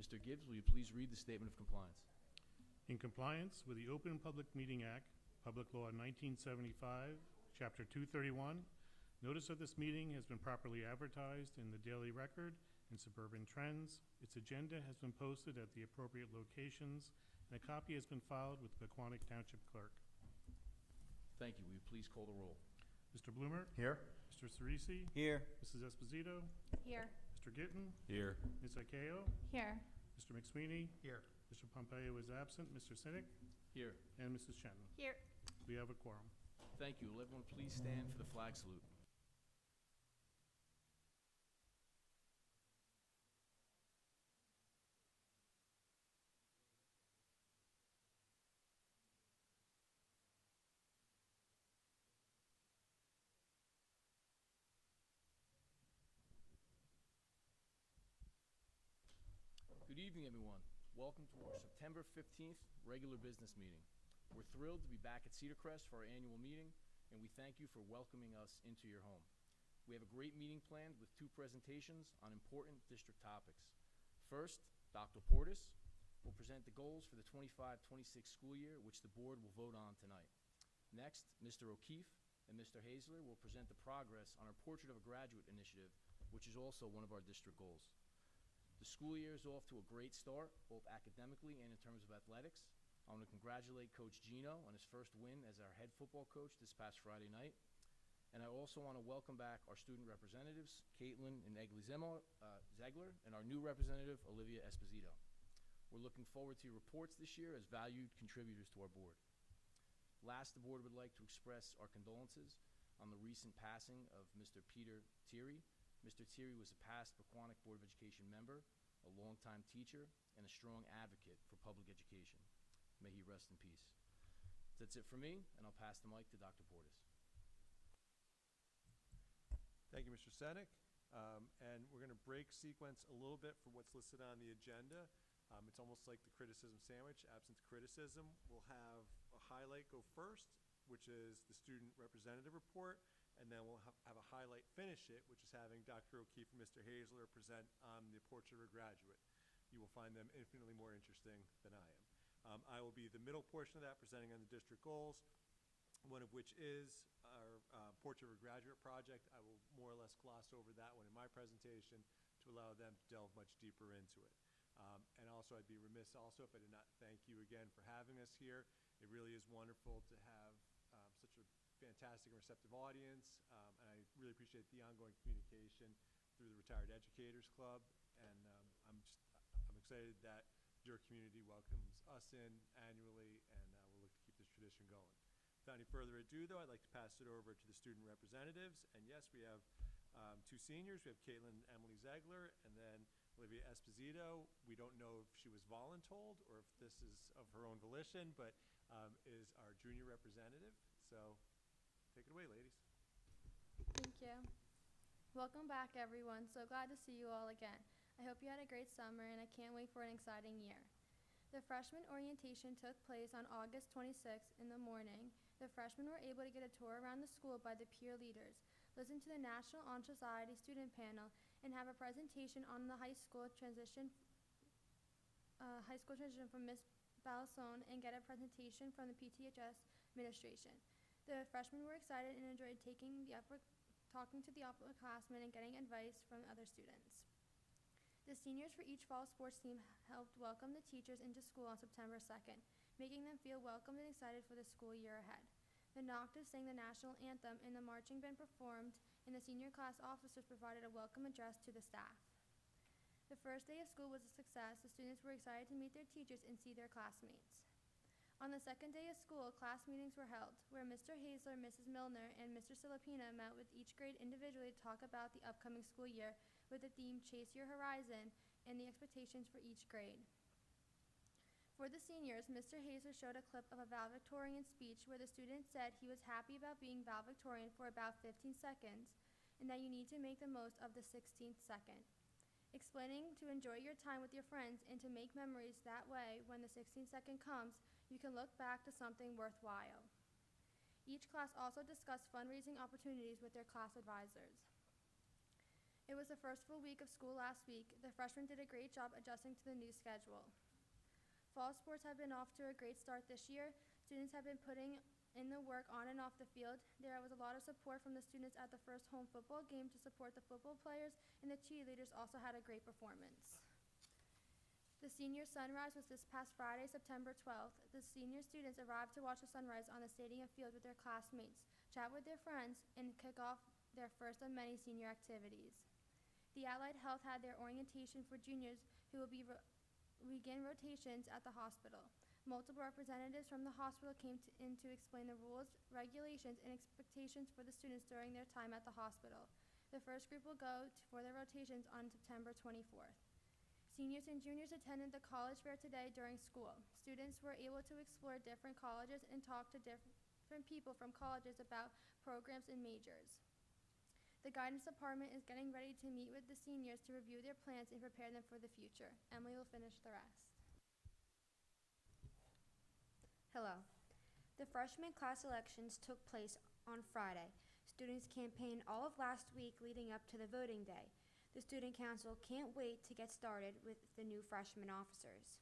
Mr. Gibbs, will you please read the statement of compliance? In compliance with the Open Public Meeting Act, Public Law 1975, Chapter 231, notice of this meeting has been properly advertised in the Daily Record and Suburban Trends. Its agenda has been posted at the appropriate locations, and a copy has been filed with the Pequannock Township Clerk. Thank you. Will you please call the roll? Mr. Bloomer? Here. Mr. Cerisi? Here. Mrs. Esposito? Here. Mr. Gittin? Here. Ms. Ikeo? Here. Mr. McSweeney? Here. Mr. Pompeo is absent. Mr. Sinek? Here. And Mrs. Shenton. Here. We have a quorum. Thank you. Will everyone please stand for the flag salute? Good evening, everyone. Welcome to our September 15th regular business meeting. We're thrilled to be back at Cedar Crest for our annual meeting, and we thank you for welcoming us into your home. We have a great meeting planned with 2 presentations on important district topics. First, Dr. Portis will present the goals for the 25-26 school year, which the board will vote on tonight. Next, Mr. O'Keefe and Mr. Hazler will present the progress on our Portrait of a Graduate initiative, which is also one of our district goals. The school year is off to a great start, both academically and in terms of athletics. I want to congratulate Coach Gino on his first win as our head football coach this past Friday night. And I also want to welcome back our student representatives, Caitlin and Egli Zegler, and our new representative, Olivia Esposito. We're looking forward to your reports this year as valued contributors to our board. Last, the board would like to express our condolences on the recent passing of Mr. Peter Thierry. Mr. Thierry was a past Pequannock Board of Education member, a longtime teacher, and a strong advocate for public education. May he rest in peace. That's it for me, and I'll pass the mic to Dr. Portis. Thank you, Mr. Senek. And we're going to break sequence a little bit for what's listed on the agenda. It's almost like the criticism sandwich. Absent criticism, we'll have a highlight go first, which is the student representative report, and then we'll have a highlight finish it, which is having Dr. O'Keefe and Mr. Hazler present on the Portrait of a Graduate. You will find them infinitely more interesting than I am. I will be the middle portion of that, presenting on the district goals, one of which is our Portrait of a Graduate project. I will more or less gloss over that one in my presentation to allow them to delve much deeper into it. And also, I'd be remiss also if I did not thank you again for having us here. It really is wonderful to have such a fantastic and receptive audience, and I really appreciate the ongoing communication through the Retired Educators Club, and I'm excited that your community welcomes us in annually, and we'll look to keep this tradition going. Without any further ado, though, I'd like to pass it over to the student representatives, and yes, we have 2 seniors. We have Caitlin and Emily Zegler, and then Olivia Esposito. We don't know if she was voluntold or if this is of her own volition, but is our junior representative. So take it away, ladies. Thank you. Welcome back, everyone. So glad to see you all again. I hope you had a great summer, and I can't wait for an exciting year. The freshman orientation took place on August 26th in the morning. The freshmen were able to get a tour around the school by the peer leaders, listen to the National Honor Society student panel, and have a presentation on the high school transition from Ms. Balasone, and get a presentation from the PTHS administration. The freshmen were excited and enjoyed talking to the upperclassmen and getting advice from other students. The seniors for each fall sports team helped welcome the teachers into school on September 2nd, making them feel welcomed and excited for the school year ahead. The Noctis sang the national anthem, and the marching band performed, and the senior class officers provided a welcome address to the staff. The first day of school was a success. The students were excited to meet their teachers and see their classmates. On the second day of school, class meetings were held, where Mr. Hazler, Mrs. Milner, and Mr. Silipina met with each grade individually to talk about the upcoming school year with the theme Chase Your Horizon and the expectations for each grade. For the seniors, Mr. Hazler showed a clip of a valedictorian speech where the student said he was happy about being valedictorian for about 15 seconds and that you need to make the most of the 16th second. Explaining to enjoy your time with your friends and to make memories that way when the 16th second comes, you can look back to something worthwhile. Each class also discussed fundraising opportunities with their class advisors. It was the first full week of school last week. The freshmen did a great job adjusting to the new schedule. Fall sports have been off to a great start this year. Students have been putting in the work on and off the field. There was a lot of support from the students at the first home football game to support the football players, and the cheerleaders also had a great performance. The senior sunrise was this past Friday, September 12th. The senior students arrived to watch the sunrise on the stadium field with their classmates, chat with their friends, and kick off their first of many senior activities. The Allied Health had their orientation for juniors who will begin rotations at the hospital. Multiple representatives from the hospital came in to explain the rules, regulations, and expectations for the students during their time at the hospital. The first group will go for their rotations on September 24th. Seniors and juniors attended the college fair today during school. Students were able to explore different colleges and talk to different people from colleges about programs and majors. The guidance department is getting ready to meet with the seniors to review their plans and prepare them for the future. Emily will finish the rest. Hello. The freshman class elections took place on Friday. Students campaigned all of last week leading up to the voting day. The Student Council can't wait to get started with the new freshman officers.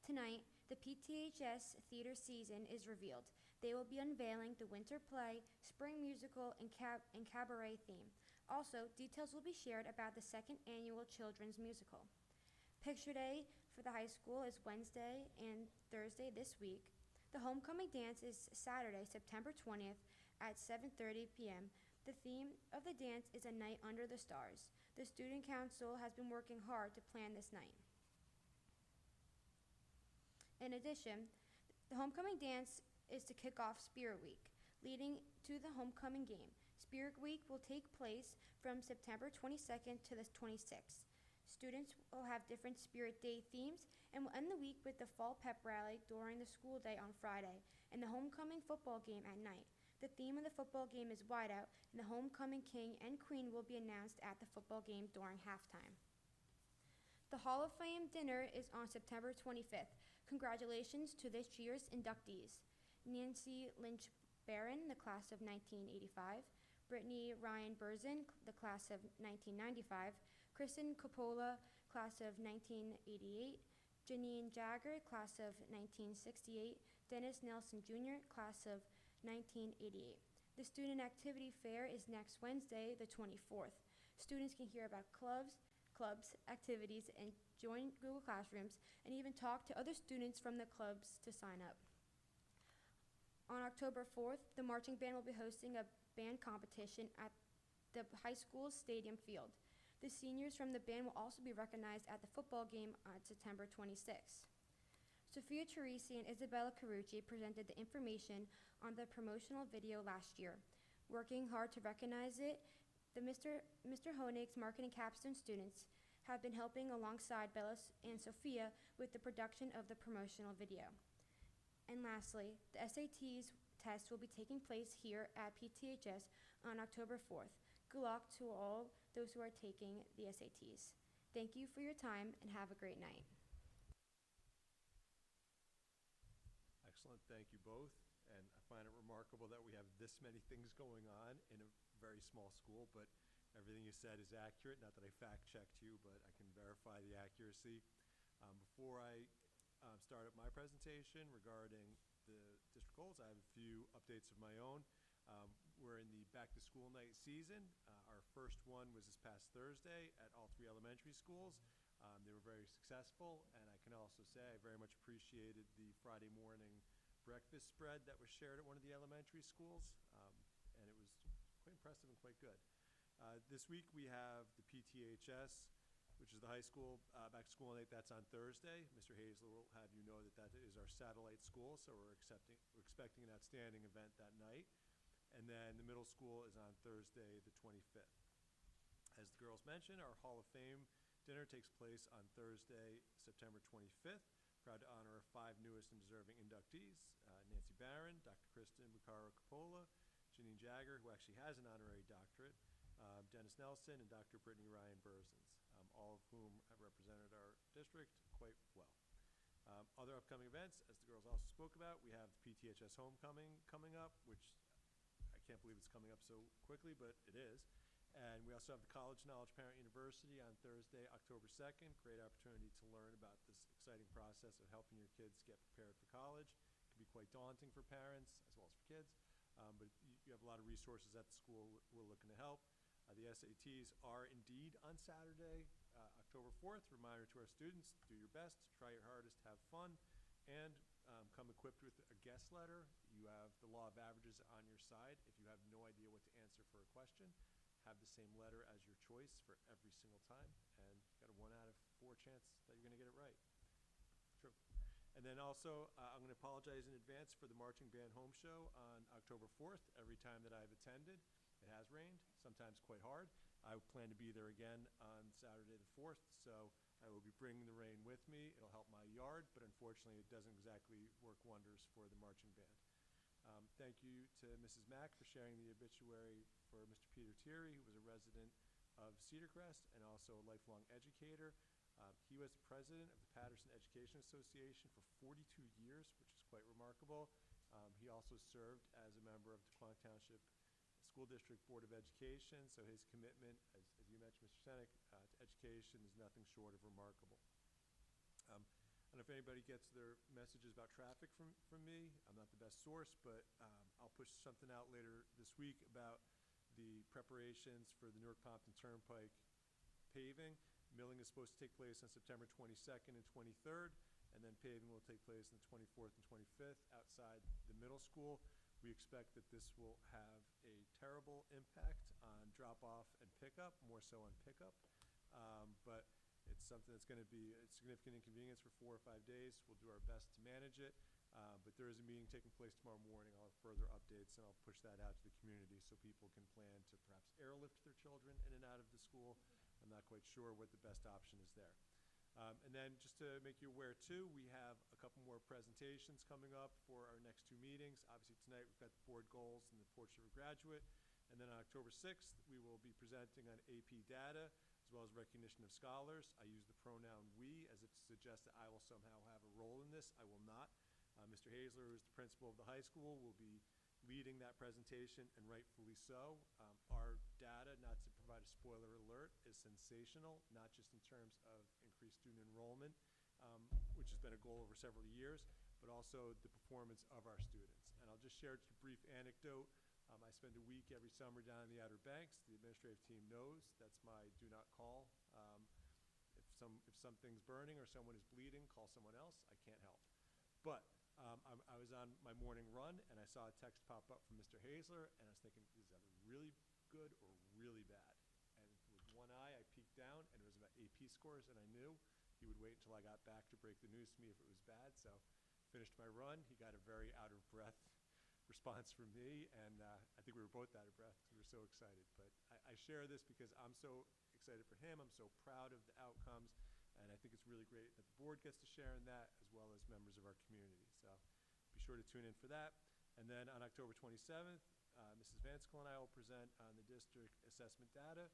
Tonight, the PTHS theater season is revealed. They will be unveiling the winter play, spring musical, and cabaret theme. Also, details will be shared about the second annual children's musical. Picture Day for the high school is Wednesday and Thursday this week. The homecoming dance is Saturday, September 20th at 7:30 p.m. The theme of the dance is A Night Under the Stars. The Student Council has been working hard to plan this night. In addition, the homecoming dance is to kick off Spirit Week, leading to the homecoming game. Spirit Week will take place from September 22nd to the 26th. Students will have different Spirit Day themes and will end the week with the Fall Pep Rally during the school day on Friday and the homecoming football game at night. The theme of the football game is Whiteout, and the homecoming king and queen will be announced at the football game during halftime. The Hall of Fame dinner is on September 25th. Congratulations to this year's inductees: Nancy Lynch Barron, the class of 1985, Brittany Ryan Burzin, the class of 1995, Kristen Coppola, class of 1988, Janine Jagger, class of 1968, Dennis Nelson Jr., class of 1988. The Student Activity Fair is next Wednesday, the 24th. Students can hear about clubs, activities, and join Google Classrooms, and even talk to other students from the clubs to sign up. On October 4th, the marching band will be hosting a band competition at the high school's stadium field. The seniors from the band will also be recognized at the football game on September 26th. Sophia Teresi and Isabella Carucci presented the information on the promotional video last year. Working hard to recognize it, the Mr. Honig's marketing capstone students have been helping alongside Bella and Sophia with the production of the promotional video. And lastly, the SATs test will be taking place here at PTHS on October 4th. Good luck to all those who are taking the SATs. Thank you for your time and have a great night. Excellent, thank you both. And I find it remarkable that we have this many things going on in a very small school, but everything you said is accurate. Not that I fact-checked you, but I can verify the accuracy. Before I start up my presentation regarding the district goals, I have a few updates of my own. We're in the back-to-school night season. Our first one was this past Thursday at all 3 elementary schools. They were very successful, and I can also say I very much appreciated the Friday morning breakfast spread that was shared at one of the elementary schools, and it was quite impressive and quite good. This week we have the PTHS, which is the high school back-to-school night. That's on Thursday. Mr. Hazler will have you know that that is our satellite school, so we're expecting an outstanding event that night. And then the middle school is on Thursday, the 25th. As the girls mentioned, our Hall of Fame dinner takes place on Thursday, September 25th. Proud to honor our 5 newest and deserving inductees: Nancy Barron, Dr. Kristen Coppola, Janine Jagger, who actually has an honorary doctorate, Dennis Nelson, and Dr. Brittany Ryan Burzins, all of whom have represented our district quite well. Other upcoming events, as the girls also spoke about, we have the PTHS Homecoming coming up, which I can't believe it's coming up so quickly, but it is. And we also have the College Knowledge Parent University on Thursday, October 2nd. Great opportunity to learn about this exciting process of helping your kids get prepared for college. It can be quite daunting for parents as well as for kids, but you have a lot of resources at the school. We're looking to help. The SATs are indeed on Saturday, October 4th. Reminder to our students, do your best, try your hardest, have fun, and come equipped with a guest letter. You have the law of averages on your side. If you have no idea what to answer for a question, have the same letter as your choice for every single time, and you got a 1 out of 4 chance that you're going to get it right. True. And then also, I'm going to apologize in advance for the marching band home show on October 4th. Every time that I've attended, it has rained, sometimes quite hard. I plan to be there again on Saturday the 4th, so I will be bringing the rain with me. It'll help my yard, but unfortunately, it doesn't exactly work wonders for the marching band. Thank you to Mrs. Mack for sharing the obituary for Mr. Peter Thierry, who was a resident of Cedar Crest and also a lifelong educator. He was the president of the Patterson Education Association for 42 years, which is quite remarkable. He also served as a member of the Pequannock Township School District Board of Education, so his commitment, as you mentioned, Mr. Senek, to education is nothing short of remarkable. I don't know if anybody gets their messages about traffic from me. I'm not the best source, but I'll push something out later this week about the preparations for the Newark-Pompton Turnpike paving. Milling is supposed to take place on September 22nd and 23rd, and then paving will take place on the 24th and 25th outside the middle school. We expect that this will have a terrible impact on drop-off and pickup, more so on pickup, but it's something that's going to be a significant inconvenience for 4 or 5 days. We'll do our best to manage it, but there is a meeting taking place tomorrow morning. I'll have further updates, and I'll push that out to the community so people can plan to perhaps airlift their children in and out of the school. I'm not quite sure what the best option is there. And then just to make you aware, too, we have a couple more presentations coming up for our next 2 meetings. Obviously, tonight we've got the board goals and the portrait of a graduate. And then on October 6th, we will be presenting on AP data, as well as recognition of scholars. I use the pronoun we, as if to suggest that I will somehow have a role in this. I will not. Mr. Hazler, who is the principal of the high school, will be leading that presentation, and rightfully so. Our data, not to provide a spoiler alert, is sensational, not just in terms of increased student enrollment, which has been a goal over several years, but also the performance of our students. And I'll just share just a brief anecdote. I spend a week every summer down in the Outer Banks. The administrative team knows that's my do not call. If something's burning or someone is bleeding, call someone else. I can't help. But I was on my morning run, and I saw a text pop up from Mr. Hazler, and I was thinking, is that really good or really bad? And with one eye, I peeked down, and it was about AP scores, and I knew he would wait until I got back to break the news to me if it was bad. So finished my run. He got a very out-of-breath response from me, and I think we were both out of breath because we were so excited. But I share this because I'm so excited for him. I'm so proud of the outcomes, and I think it's really great that the board gets to share in that, as well as members of our community. So be sure to tune in for that. And then on October 27th, Mrs. Vansicle and I will present on the district assessment data.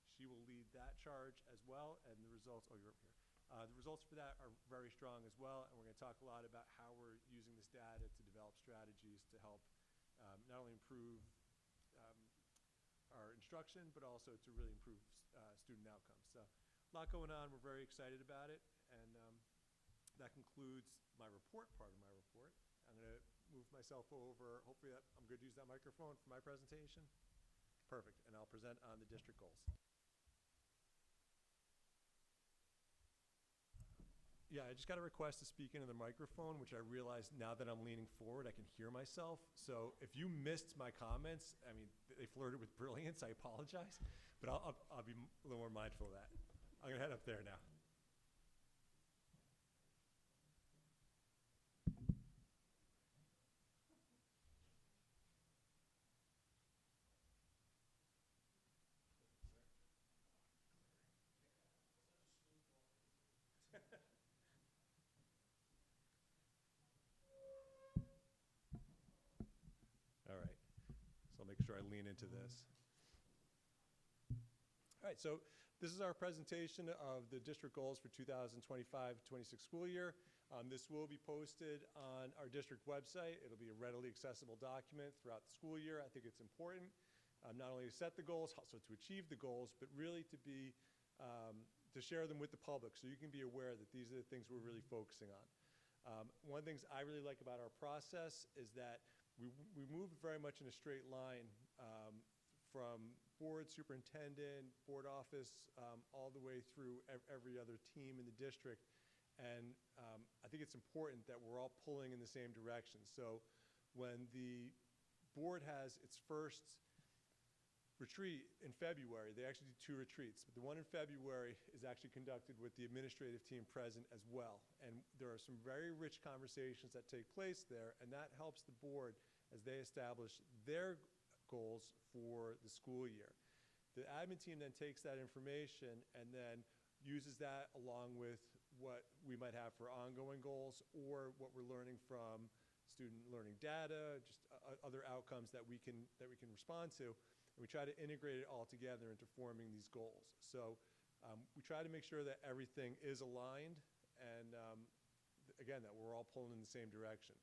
She will lead that charge as well, and the results, oh, you're up here. The results for that are very strong as well, and we're going to talk a lot about how we're using this data to develop strategies to help not only improve our instruction, but also to really improve student outcomes. So a lot going on. We're very excited about it, and that concludes my report, part of my report. I'm going to move myself over. Hopefully I'm good to use that microphone for my presentation. Perfect, and I'll present on the district goals. Yeah, I just got a request to speak into the microphone, which I realize now that I'm leaning forward, I can hear myself. So if you missed my comments, I mean, they flirted with brilliance, I apologize, but I'll be a little more mindful of that. I'm gonna head up there now. All right, so I'll make sure I lean into this. All right, so this is our presentation of the district goals for 2025-26 school year. This will be posted on our district website. It'll be a readily accessible document throughout the school year. I think it's important not only to set the goals, also to achieve the goals, but really to be, to share them with the public so you can be aware that these are the things we're really focusing on. One of the things I really like about our process is that we move very much in a straight line from board superintendent, board office, all the way through every other team in the district. And I think it's important that we're all pulling in the same direction. So when the board has its first retreat in February, they actually do 2 retreats. But the one in February is actually conducted with the administrative team present as well. And there are some very rich conversations that take place there, and that helps the board as they establish their goals for the school year. The admin team then takes that information and then uses that along with what we might have for ongoing goals or what we're learning from student learning data, just other outcomes that we can respond to, and we try to integrate it all together into forming these goals. So we try to make sure that everything is aligned and again, that we're all pulling in the same direction.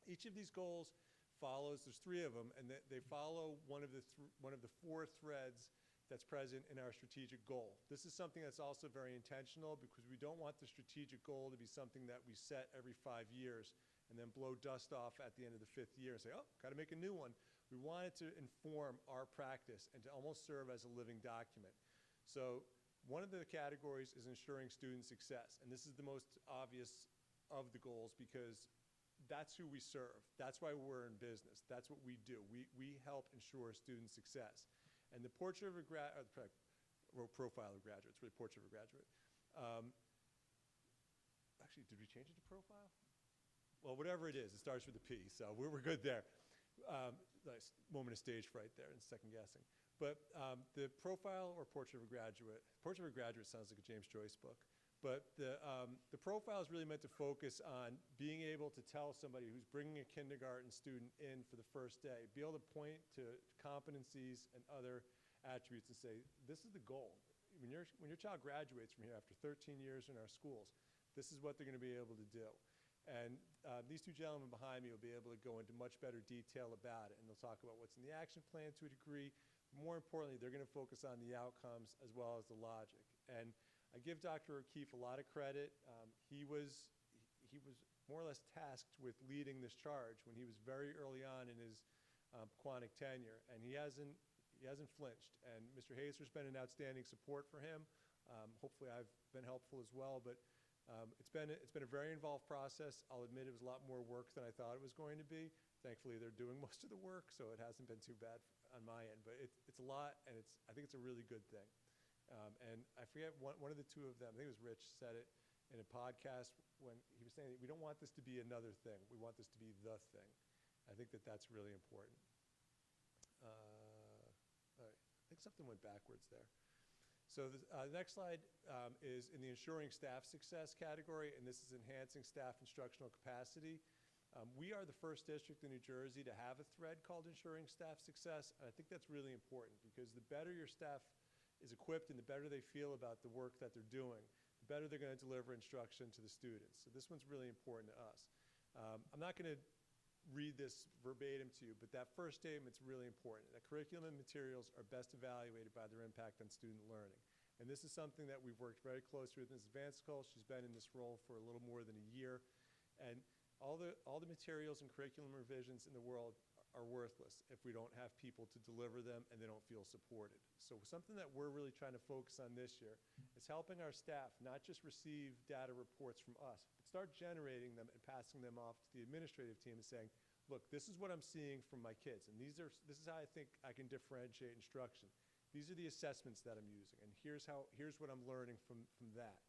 Each of these goals follows, there's 3 of them, and they follow one of the 4 threads that's present in our strategic goal. This is something that's also very intentional because we don't want the strategic goal to be something that we set every 5 years and then blow dust off at the end of the 5th year and say, oh, got to make a new one. We want it to inform our practice and to almost serve as a living document. So one of the categories is ensuring student success, and this is the most obvious of the goals because that's who we serve. That's why we're in business. That's what we do. We help ensure student success. And the portrait of a profile of a graduate, it's really portrait of a graduate. Actually, did we change it to profile? Well, whatever it is, it starts with a P, so we're good there. Nice moment of stage fright there and second guessing. But the profile or portrait of a graduate sounds like a James Joyce book. But the profile is really meant to focus on being able to tell somebody who's bringing a kindergarten student in for the first day, be able to point to competencies and other attributes and say, this is the goal. When your child graduates from here after 13 years in our schools, this is what they're going to be able to do. And these 2 gentlemen behind me will be able to go into much better detail about it, and they'll talk about what's in the action plan to a degree. More importantly, they're going to focus on the outcomes as well as the logic. And I give Dr. O'Keefe a lot of credit. He was more or less tasked with leading this charge when he was very early on in his Pequannock tenure, and he hasn't flinched. And Mr. Haser's been an outstanding support for him. Hopefully, I've been helpful as well. But it's been a very involved process. I'll admit it was a lot more work than I thought it was going to be. Thankfully, they're doing most of the work, so it hasn't been too bad on my end. But it's a lot, and I think it's a really good thing. And I forget, one of the 2 of them, I think it was Rich, said it in a podcast when he was saying that we don't want this to be another thing. We want this to be the thing. I think that that's really important. All right. I think something went backwards there. So the next slide is in the ensuring staff success category, and this is enhancing staff instructional capacity. We are the first district in New Jersey to have a thread called ensuring staff success, and I think that's really important because the better your staff is equipped and the better they feel about the work that they're doing, the better they're going to deliver instruction to the students. So this one's really important to us. I'm not going to read this verbatim to you, but that first statement's really important. That curriculum and materials are best evaluated by their impact on student learning. And this is something that we've worked very closely with Ms. Vansicle. She's been in this role for a little more than a year. And all the materials and curriculum revisions in the world are worthless if we don't have people to deliver them and they don't feel supported. So something that we're really trying to focus on this year is helping our staff not just receive data reports from us, but start generating them and passing them off to the administrative team and saying, look, this is what I'm seeing from my kids, and this is how I think I can differentiate instruction. These are the assessments that I'm using, and here's what I'm learning from that.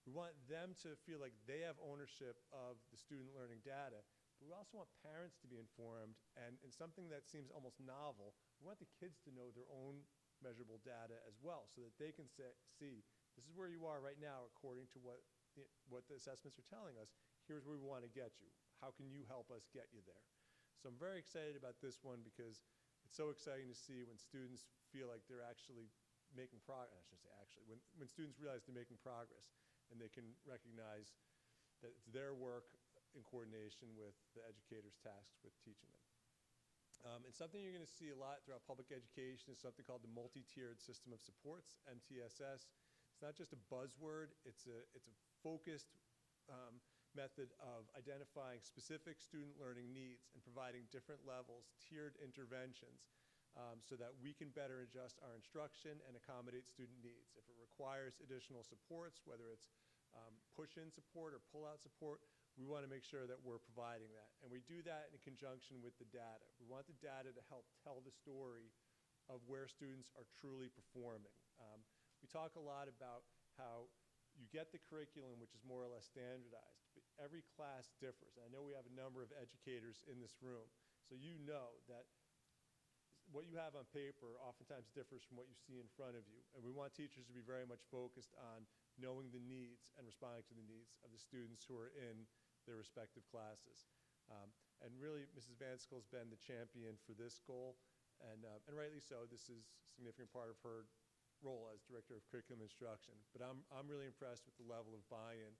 We want them to feel like they have ownership of the student learning data, but we also want parents to be informed, and in something that seems almost novel, we want the kids to know their own measurable data as well, so that they can see, this is where you are right now according to what the assessments are telling us. Here's where we want to get you. How can you help us get you there? So I'm very excited about this one because it's so exciting to see when students feel like they're actually making progress. I shouldn't say actually. When students realize they're making progress and they can recognize that it's their work in coordination with the educators tasked with teaching them. And something you're going to see a lot throughout public education is something called the multi-tiered system of supports, MTSS. It's not just a buzzword, it's a focused method of identifying specific student learning needs and providing different levels, tiered interventions, so that we can better adjust our instruction and accommodate student needs. If it requires additional supports, whether it's push-in support or pull-out support, we want to make sure that we're providing that. And we do that in conjunction with the data. We want the data to help tell the story of where students are truly performing. We talk a lot about how you get the curriculum, which is more or less standardized, but every class differs. And I know we have a number of educators in this room, so you know that what you have on paper oftentimes differs from what you see in front of you. And we want teachers to be very much focused on knowing the needs and responding to the needs of the students who are in their respective classes. And really, Mrs. Vansickle has been the champion for this goal, and rightly so. This is a significant part of her role as Director of Curriculum Instruction. But I'm really impressed with the level of buy-in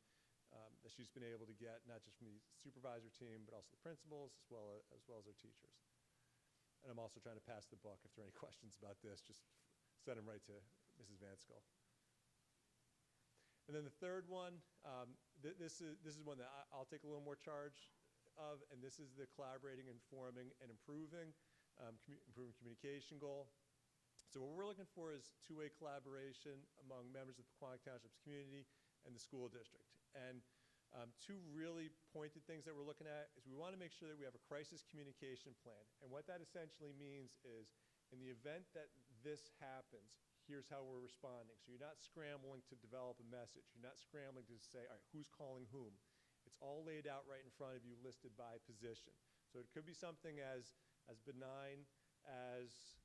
that she's been able to get, not just from the supervisor team, but also the principals, as well as our teachers. And I'm also trying to pass the buck. If there are any questions about this, just send them right to Mrs. Vansickle. And then the third one, this is one that I'll take a little more charge of, and this is the collaborating, informing, and improving communication goal. So what we're looking for is two-way collaboration among members of the Pequannock Township's community and the school district. And two really pointed things that we're looking at is we want to make sure that we have a crisis communication plan. And what that essentially means is, in the event that this happens, here's how we're responding. So you're not scrambling to develop a message. You're not scrambling to say, all right, who's calling whom? It's all laid out right in front of you, listed by position. So it could be something as benign as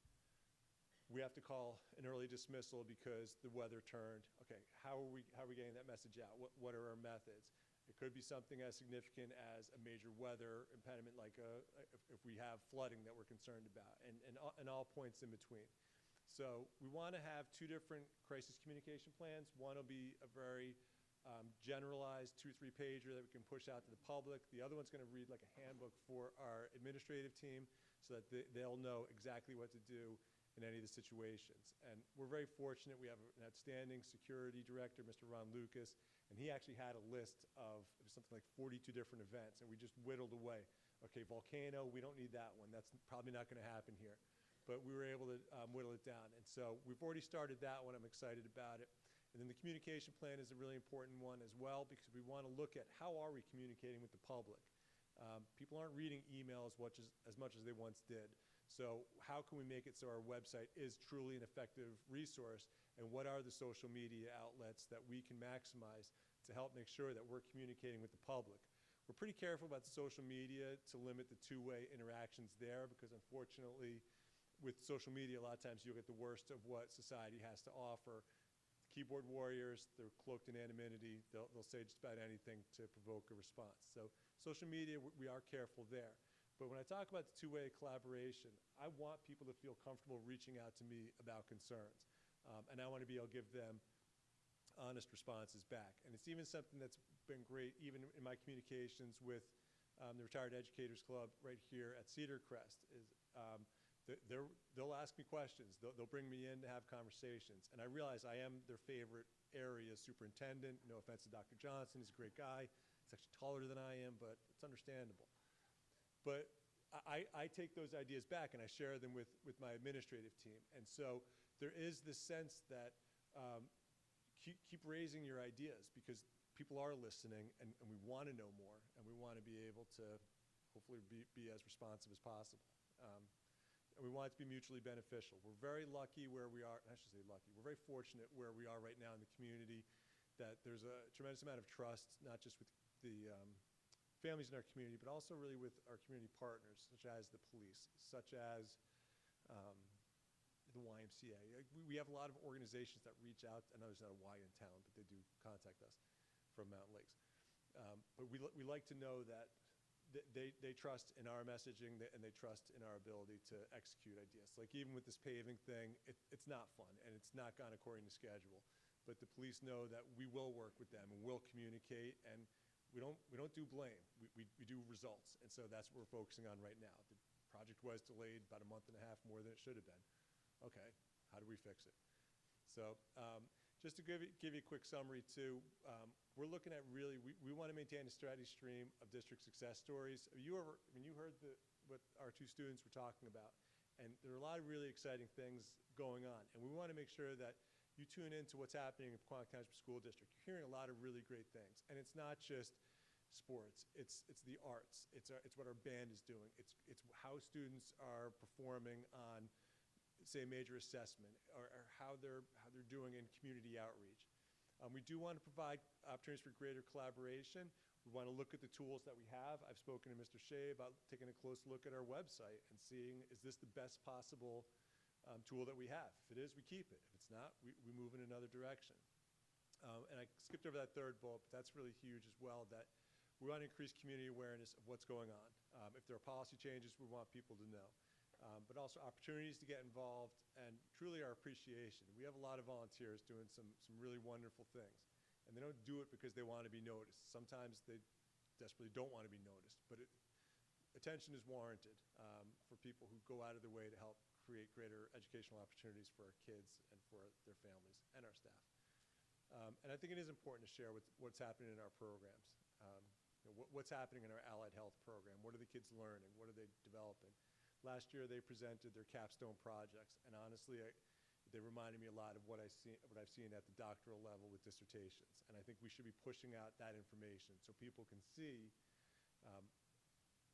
we have to call an early dismissal because the weather turned. Okay, how are we getting that message out? What are our methods? It could be something as significant as a major weather impediment, like if we have flooding that we're concerned about, and all points in between. So we want to have two different crisis communication plans. One will be a very generalized 2-3 pager that we can push out to the public. The other one's going to read like a handbook for our administrative team so that they'll know exactly what to do in any of the situations. And we're very fortunate. We have an outstanding security director, Mr. Ron Lucas, and he actually had a list of something like 42 different events, and we just whittled away. Okay, volcano, we don't need that one. That's probably not going to happen here. But we were able to whittle it down. And so we've already started that one. I'm excited about it. And then the communication plan is a really important one as well, because we want to look at how are we communicating with the public. People aren't reading emails as much as they once did. So how can we make it so our website is truly an effective resource, and what are the social media outlets that we can maximize to help make sure that we're communicating with the public? We're pretty careful about the social media to limit the two-way interactions there, because unfortunately with social media, a lot of times you'll get the worst of what society has to offer. Keyboard warriors, they're cloaked in anonymity. They'll say just about anything to provoke a response. So social media, we are careful there. But when I talk about the two-way collaboration, I want people to feel comfortable reaching out to me about concerns. And I want to be able to give them honest responses back. And it's even something that's been great even in my communications with the Retired Educators Club right here at Cedar Crest. They'll ask me questions. They'll bring me in to have conversations. And I realize I am their favorite area superintendent. No offense to Dr. Johnson. He's a great guy. He's actually taller than I am, but it's understandable. But I take those ideas back and I share them with my administrative team. And so there is this sense that keep raising your ideas, because people are listening, and we want to know more, and we want to be able to hopefully be as responsive as possible. And we want it to be mutually beneficial. We're very lucky where we are. I should say lucky. We're very fortunate where we are right now in the community, that there's a tremendous amount of trust, not just with the families in our community, but also really with our community partners, such as the police, such as the YMCA. We have a lot of organizations that reach out. I know there's not a Y in town, but they do contact us from Mountain Lakes. But we like to know that they trust in our messaging, and they trust in our ability to execute ideas. Like even with this paving thing, it's not fun, and it's not gone according to schedule. But the police know that we will work with them, and we'll communicate, and we don't do blame. We do results, and so that's what we're focusing on right now. The project was delayed about a month and a half more than it should have been. Okay, how do we fix it? So just to give you a quick summary too, we're looking at really, we want to maintain a steady stream of district success stories. You heard what our two students were talking about, and there are a lot of really exciting things going on, and we want to make sure that you tune into what's happening in Pequannock Township School District. You're hearing a lot of really great things, and it's not just sports, it's the arts, it's what our band is doing, it's how students are performing on, say, major assessment, or how they're doing in community outreach. We do want to provide opportunities for greater collaboration. We want to look at the tools that we have. I've spoken to Mr. Shea about taking a close look at our website and seeing, is this the best possible tool that we have? If it is, we keep it. If it's not, we move in another direction. And I skipped over that third bullet, but that's really huge as well, that we want to increase community awareness of what's going on. If there are policy changes, we want people to know. But also opportunities to get involved, and truly our appreciation. We have a lot of volunteers doing some really wonderful things, and they don't do it because they want to be noticed. Sometimes they desperately don't want to be noticed, but attention is warranted for people who go out of their way to help create greater educational opportunities for our kids and for their families and our staff. And I think it is important to share what's happening in our programs. What's happening in our allied health program? What are the kids learning? What are they developing? Last year, they presented their capstone projects, and honestly, they reminded me a lot of what I've seen at the doctoral level with dissertations. And I think we should be pushing out that information so people can see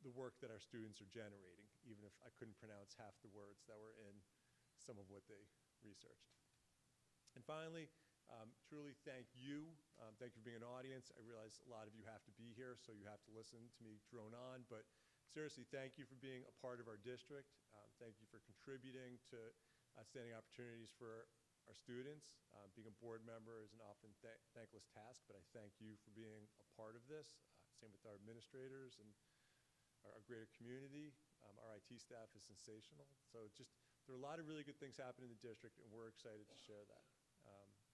the work that our students are generating, even if I couldn't pronounce half the words that were in some of what they researched. And finally, truly thank you. Thank you for being an audience. I realize a lot of you have to be here, so you have to listen to me drone on, but seriously, thank you for being a part of our district. Thank you for contributing to outstanding opportunities for our students. Being a board member is an often thankless task, but I thank you for being a part of this. Same with our administrators and our greater community. Our IT staff is sensational. So there are a lot of really good things happening in the district, and we're excited to share that.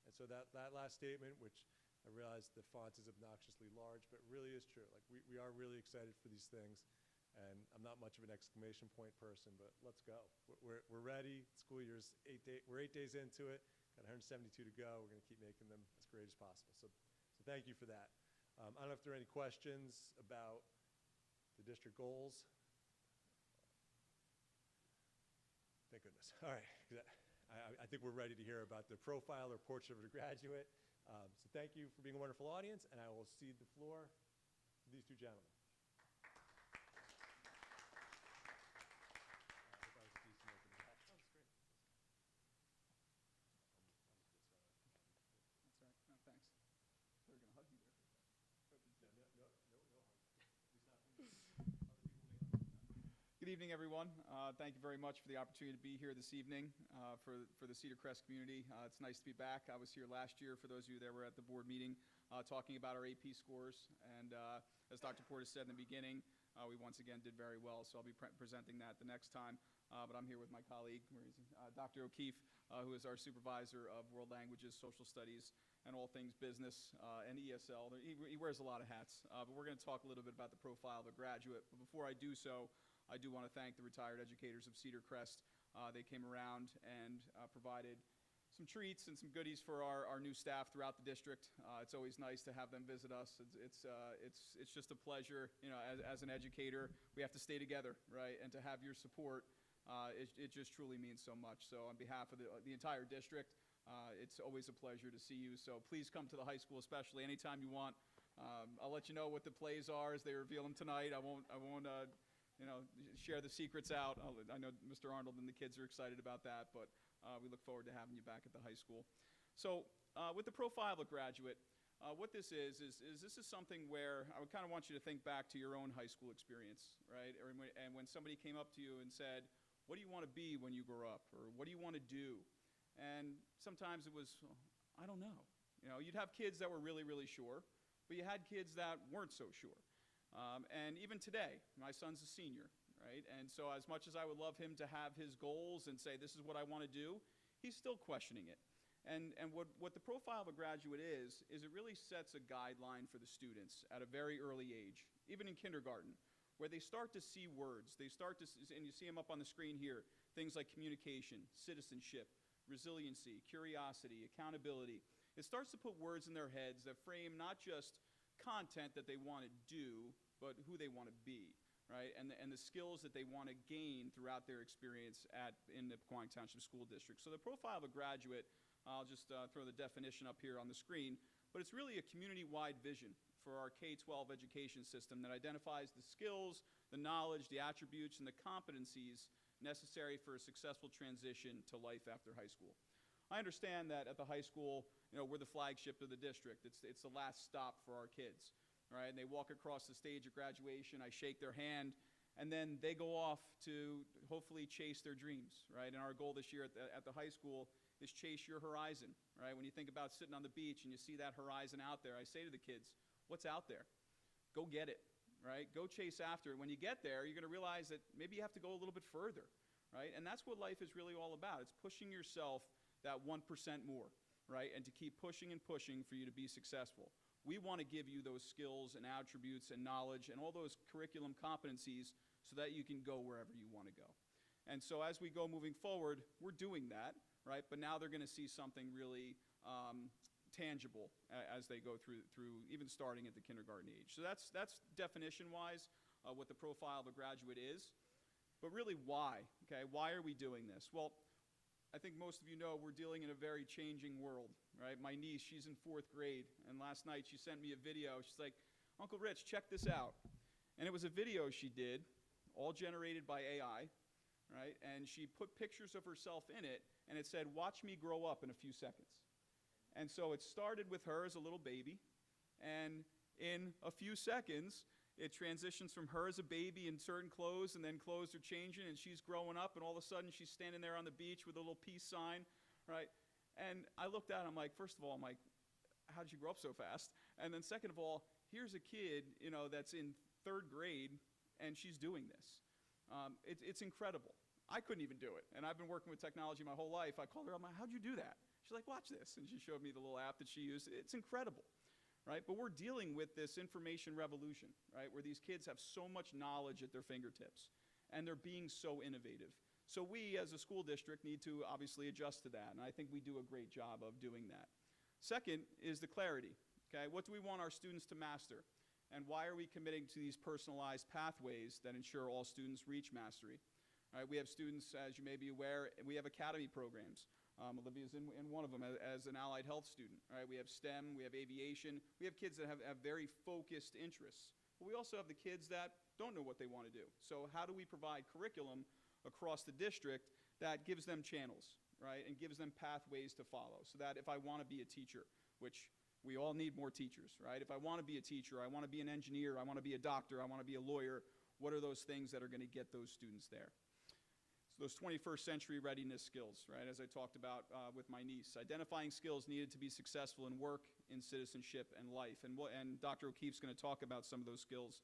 And so that last statement, which I realize the font is obnoxiously large, but it really is true. Like we are really excited for these things, and I'm not much of an exclamation point person, but let's go. We're ready. School year's we're 8 days into it. Got 172 to go. We're going to keep making them as great as possible. So thank you for that. I don't know if there are any questions about the district goals. Thank goodness. All right. I think we're ready to hear about the profile or portrait of a graduate. So thank you for being a wonderful audience, and I will cede the floor to these two gentlemen. Good evening, everyone. Thank you very much for the opportunity to be here this evening for the Cedar Crest community. It's nice to be back. I was here last year, for those of you that were at the board meeting, talking about our AP scores. And as Dr. Portis said in the beginning, we once again did very well, so I'll be presenting that the next time. But I'm here with my colleague, Dr. O'Keefe, who is our supervisor of world languages, social studies, and all things business and ESL. He wears a lot of hats, but we're going to talk a little bit about the profile of a graduate. But before I do so, I do want to thank the retired educators of Cedar Crest. They came around and provided some treats and some goodies for our new staff throughout the district. It's always nice to have them visit us. It's just a pleasure, as an educator. We have to stay together, right? And to have your support, it just truly means so much. So on behalf of the entire district, it's always a pleasure to see you. So please come to the high school, especially anytime you want. I'll let you know what the plays are as they reveal them tonight. I won't share the secrets out. I know Mr. Arnold and the kids are excited about that, but we look forward to having you back at the high school. So with the profile of a graduate, what this is this is something where I would kind of want you to think back to your own high school experience, right? And when somebody came up to you and said, what do you want to be when you grow up? Or what do you want to do? And sometimes it was, I don't know. You'd have kids that were really, really sure, but you had kids that weren't so sure. And even today, my son's a senior, right? And so as much as I would love him to have his goals and say, this is what I want to do, he's still questioning it. And what the profile of a graduate is it really sets a guideline for the students at a very early age, even in kindergarten, where they start to see words. They start to, and you see them up on the screen here, things like communication, citizenship, resiliency, curiosity, accountability. It starts to put words in their heads that frame not just content that they want to do, but who they want to be, right? And the skills that they want to gain throughout their experience in the Pequannock Township School District. So the profile of a graduate, I'll just throw the definition up here on the screen, but it's really a community-wide vision for our K-12 education system that identifies the skills, the knowledge, the attributes, and the competencies necessary for a successful transition to life after high school. I understand that at the high school, we're the flagship of the district. It's the last stop for our kids, right? And they walk across the stage of graduation, I shake their hand, and then they go off to hopefully chase their dreams, right? And our goal this year at the high school is chase your horizon, right? When you think about sitting on the beach and you see that horizon out there, I say to the kids, what's out there? Go get it, right? Go chase after it. When you get there, you're going to realize that maybe you have to go a little bit further, right? And that's what life is really all about. It's pushing yourself that 1% more, right? And to keep pushing and pushing for you to be successful. We want to give you those skills and attributes and knowledge and all those curriculum competencies so that you can go wherever you want to go. And so as we go moving forward, we're doing that, right? But now they're going to see something really tangible as they go through even starting at the kindergarten age. So that's definition-wise what the profile of a graduate is. But really, why? Okay, why are we doing this? Well, I think most of you know we're dealing in a very changing world, right? My niece, she's in 4th grade, and last night she sent me a video. She's like, Uncle Rich, check this out. And it was a video she did, all generated by AI, right? And she put pictures of herself in it, and it said, watch me grow up in a few seconds. And so it started with her as a little baby, and in a few seconds, it transitions from her as a baby in certain clothes, and then clothes are changing, and she's growing up, and all of a sudden she's standing there on the beach with a little peace sign, right? And I looked at it, I'm like, first of all, I'm like, how did you grow up so fast? And then second of all, here's a kid, that's in 3rd grade, and she's doing this. It's incredible. I couldn't even do it, and I've been working with technology my whole life. I called her, I'm like, how'd you do that? She's like, watch this, and she showed me the little app that she used. It's incredible, right? But we're dealing with this information revolution, right, where these kids have so much knowledge at their fingertips, and they're being so innovative. So we, as a school district, need to obviously adjust to that, and I think we do a great job of doing that. Second is the clarity, okay? What do we want our students to master? And why are we committing to these personalized pathways that ensure all students reach mastery? All right, we have students, as you may be aware, we have academy programs. Olivia's in one of them as an allied health student. Right? We have STEM, we have aviation. We have kids that have very focused interests. But we also have the kids that don't know what they want to do. So how do we provide curriculum across the district that gives them channels, right, and gives them pathways to follow, so that if I want to be a teacher, which we all need more teachers, right? If I want to be a teacher, I want to be an engineer, I want to be a doctor, I want to be a lawyer, what are those things that are going to get those students there? Those 21st century readiness skills, right, as I talked about with my niece. Identifying skills needed to be successful in work, in citizenship, and life. And Dr. O'Keefe's going to talk about some of those skills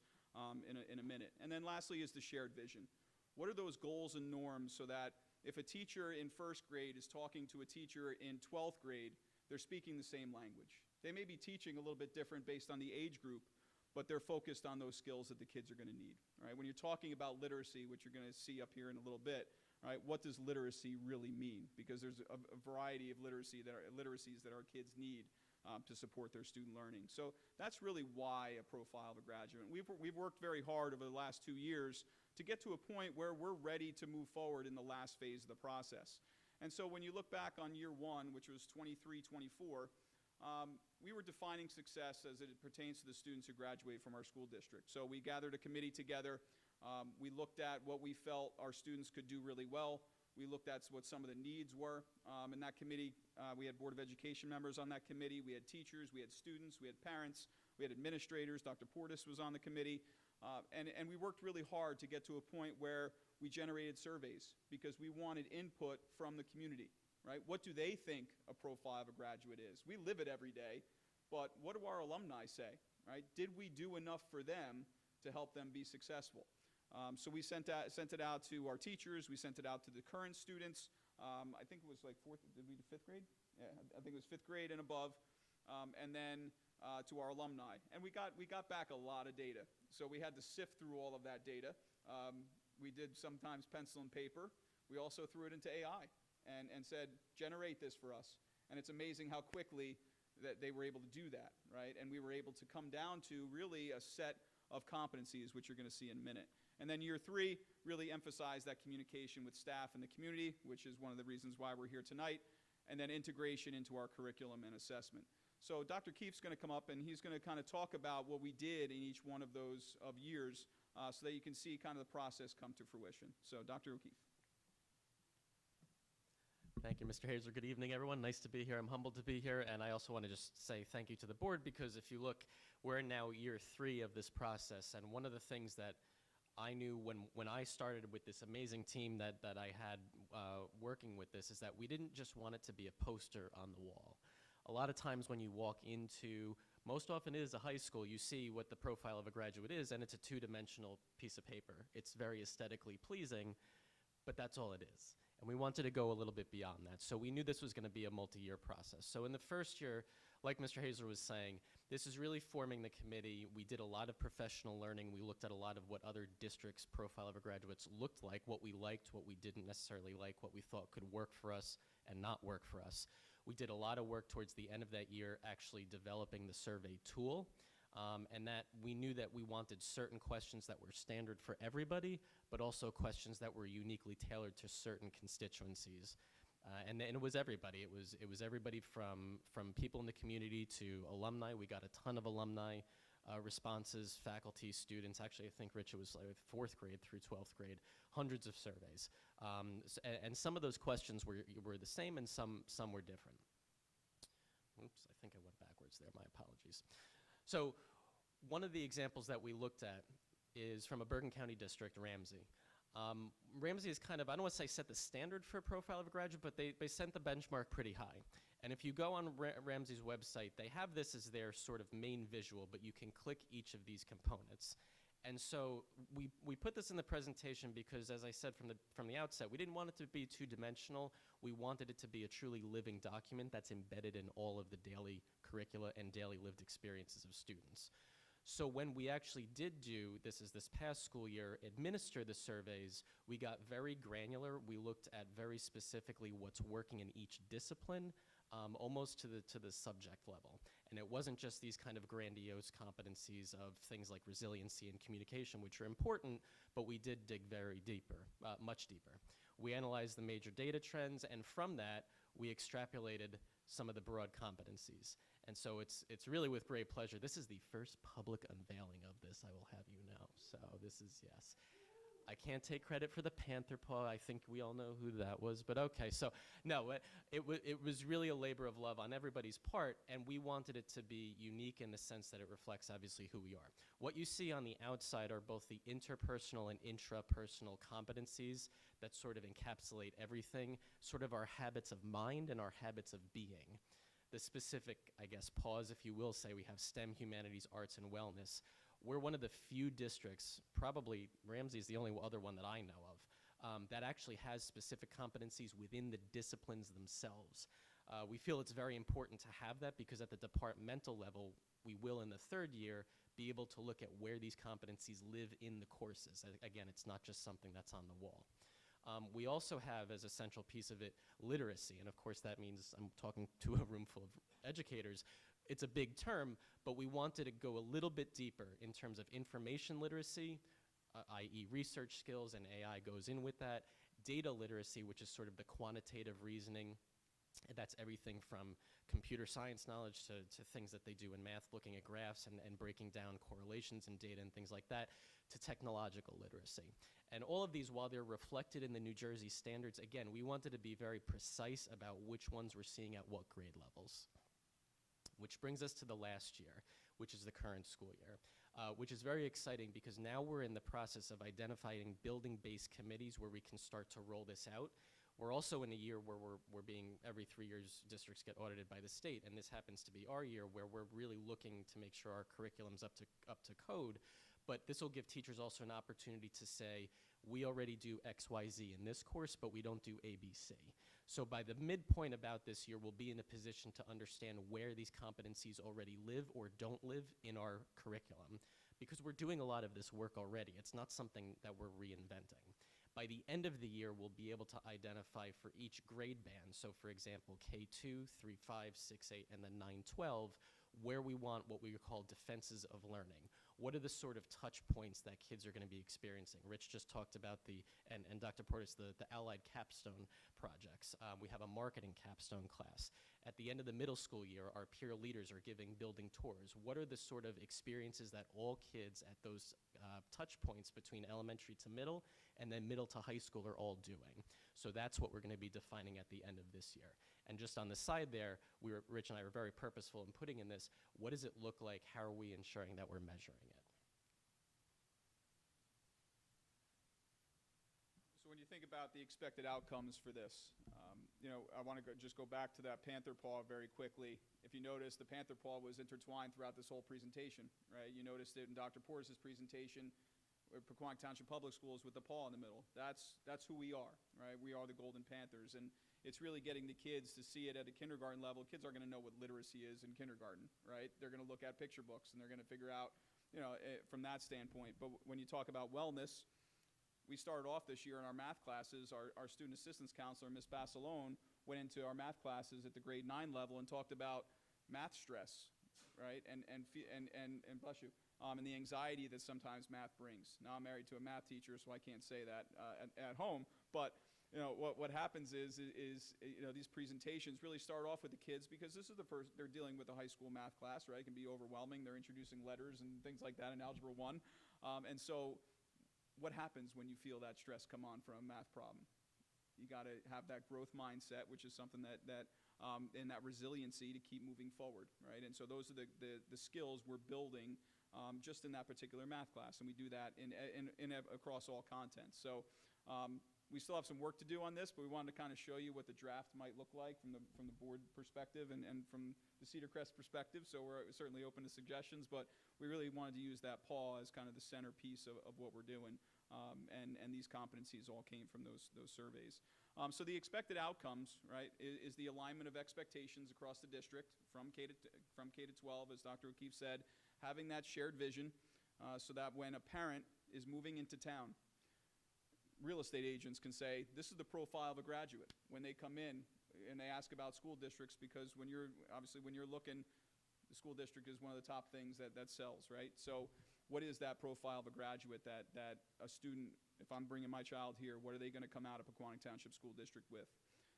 in a minute. And then lastly is the shared vision. What are those goals and norms so that if a teacher in 1st grade is talking to a teacher in 12th grade, they're speaking the same language? They may be teaching a little bit different based on the age group, but they're focused on those skills that the kids are going to need. Right? When you're talking about literacy, which you're going to see up here in a little bit, right, what does literacy really mean? Because there's a variety of literacies that our kids need to support their student learning. So that's really why a profile of a graduate. We've worked very hard over the last 2 years to get to a point where we're ready to move forward in the last phase of the process. And so when you look back on year 1, which was 23-24, we were defining success as it pertains to the students who graduate from our school district. So we gathered a committee together. We looked at what we felt our students could do really well. We looked at what some of the needs were. In that committee, we had Board of Education members on that committee. We had teachers, we had students, we had parents, we had administrators. Dr. Portis was on the committee. And we worked really hard to get to a point where we generated surveys because we wanted input from the community, right? What do they think a profile of a graduate is? We live it every day, but what do our alumni say, right? Did we do enough for them to help them be successful? So we sent it out to our teachers. We sent it out to the current students. I think it was like 4th, did we do 5th grade? Yeah, I think it was 5th grade and above. And then to our alumni. And we got back a lot of data. So we had to sift through all of that data. We did sometimes pencil and paper. We also threw it into AI and said, generate this for us. And it's amazing how quickly that they were able to do that, right? And we were able to come down to really a set of competencies, which you're going to see in a minute. And then year 3 really emphasized that communication with staff and the community, which is one of the reasons why we're here tonight, and then integration into our curriculum and assessment. So Dr. Keefe's going to come up, and he's going to kind of talk about what we did in each one of those years so that you can see kind of the process come to fruition. So Dr. O'Keefe. Thank you, Mr. Hazer. Good evening, everyone. Nice to be here. I'm humbled to be here. And I also want to just say thank you to the board, because if you look, we're in now year 3 of this process. And one of the things that I knew when I started with this amazing team that I had working with this is that we didn't just want it to be a poster on the wall. A lot of times when you walk into, most often it is a high school, you see what the profile of a graduate is, and it's a 2-dimensional piece of paper. It's very aesthetically pleasing, but that's all it is. And we wanted to go a little bit beyond that. So we knew this was going to be a multi-year process. So in the first year, like Mr. Hazer was saying, this is really forming the committee. We did a lot of professional learning. We looked at a lot of what other districts' profile of our graduates looked like, what we liked, what we didn't necessarily like, what we thought could work for us and not work for us. We did a lot of work towards the end of that year actually developing the survey tool. And that we knew that we wanted certain questions that were standard for everybody, but also questions that were uniquely tailored to certain constituencies. And it was everybody. It was everybody from people in the community to alumni. We got a ton of alumni responses, faculty, students. Actually, I think, Rich, it was like 4th grade through 12th grade, hundreds of surveys. And some of those questions were the same and some were different. Oops, I think I went backwards there. My apologies. So one of the examples that we looked at is from a Bergen County district, Ramsey. Ramsey is kind of, I don't want to say set the standard for a profile of a graduate, but they set the benchmark pretty high. And if you go on Ramsey's website, they have this as their sort of main visual, but you can click each of these components. And so we put this in the presentation because, as I said from the outset, we didn't want it to be 2-dimensional. We wanted it to be a truly living document that's embedded in all of the daily curricula and daily lived experiences of students. So when we actually did do, this past school year, administer the surveys, we got very granular. We looked at very specifically what's working in each discipline, almost to the subject level. And it wasn't just these kind of grandiose competencies of things like resiliency and communication, which are important, but we did dig very deeper, much deeper. We analyzed the major data trends, and from that, we extrapolated some of the broad competencies. And so it's really with great pleasure. This is the first public unveiling of this, I will have you know. So this is, yes. I can't take credit for the panther paw. I think we all know who that was, but okay. So no, it was really a labor of love on everybody's part, and we wanted it to be unique in the sense that it reflects obviously who we are. What you see on the outside are both the interpersonal and intrapersonal competencies that sort of encapsulate everything, sort of our habits of mind and our habits of being. The specific, I guess, pause, if you will, say we have STEM, humanities, arts, and wellness. We're one of the few districts, probably Ramsey's the only other one that I know of, that actually has specific competencies within the disciplines themselves. We feel it's very important to have that because at the departmental level, we will in the 3rd year be able to look at where these competencies live in the courses. Again, it's not just something that's on the wall. We also have, as a central piece of it, literacy. And of course, that means I'm talking to a room full of educators. It's a big term, but we wanted to go a little bit deeper in terms of information literacy, i.e. research skills, and AI goes in with that. Data literacy, which is sort of the quantitative reasoning. That's everything from computer science knowledge to things that they do in math, looking at graphs and breaking down correlations in data and things like that, to technological literacy. And all of these, while they're reflected in the New Jersey standards, again, we wanted to be very precise about which ones we're seeing at what grade levels. Which brings us to the last year, which is the current school year, which is very exciting because now we're in the process of identifying building-based committees where we can start to roll this out. We're also in a year where we're being, every 3 years, districts get audited by the state, and this happens to be our year where we're really looking to make sure our curriculum's up to code. But this will give teachers also an opportunity to say, we already do X, Y, Z in this course, but we don't do A, B, C. So by the midpoint about this year, we'll be in a position to understand where these competencies already live or don't live in our curriculum, because we're doing a lot of this work already. It's not something that we're reinventing. By the end of the year, we'll be able to identify for each grade band, so for example, K2, 3, 5, 6, 8, and then 9, 12, where we want what we call defenses of learning. What are the sort of touch points that kids are going to be experiencing? Rich just talked about and Dr. Portis, the Allied capstone projects. We have a marketing capstone class. At the end of the middle school year, our peer leaders are giving building tours. What are the sort of experiences that all kids at those touch points between elementary to middle and then middle to high school are all doing? So that's what we're going to be defining at the end of this year. And just on the side there, Rich and I were very purposeful in putting in this, what does it look like? How are we ensuring that we're measuring it? So when you think about the expected outcomes for this, I want to just go back to that Panther paw very quickly. If you notice, the Panther paw was intertwined throughout this whole presentation, right? You noticed it in Dr. Portis' presentation, Pequannock Township Public Schools with the paw in the middle. That's who we are, right? We are the Golden Panthers, and it's really getting the kids to see it at a kindergarten level. Kids aren't going to know what literacy is in kindergarten, right? They're going to look at picture books, and they're going to figure out, from that standpoint. But when you talk about wellness, we started off this year in our math classes. Our student assistance counselor, Ms. Basalone, went into our math classes at the grade 9 level and talked about math stress, right? And bless you, and the anxiety that sometimes math brings. Now I'm married to a math teacher, so I can't say that at home. But what happens is these presentations really start off with the kids, because this is the first they're dealing with a high school math class, right? It can be overwhelming. They're introducing letters and things like that in Algebra 1, and so what happens when you feel that stress come on from a math problem? You got to have that growth mindset, which is something that and that resiliency to keep moving forward, right? And so those are the skills we're building just in that particular math class, and we do that across all content. So we still have some work to do on this, but we wanted to kind of show you what the draft might look like from the board perspective and from the Cedar Crest perspective. So we're certainly open to suggestions, but we really wanted to use that paw as kind of the centerpiece of what we're doing. And these competencies all came from those surveys. So the expected outcomes, right, is the alignment of expectations across the district from K to 12, as Dr. O'Keefe said, having that shared vision so that when a parent is moving into town, real estate agents can say, this is the profile of a graduate when they come in and they ask about school districts, because when you're looking, the school district is one of the top things that sells, right? So what is that profile of a graduate that a student, if I'm bringing my child here, what are they going to come out of Pequannock Township School District with?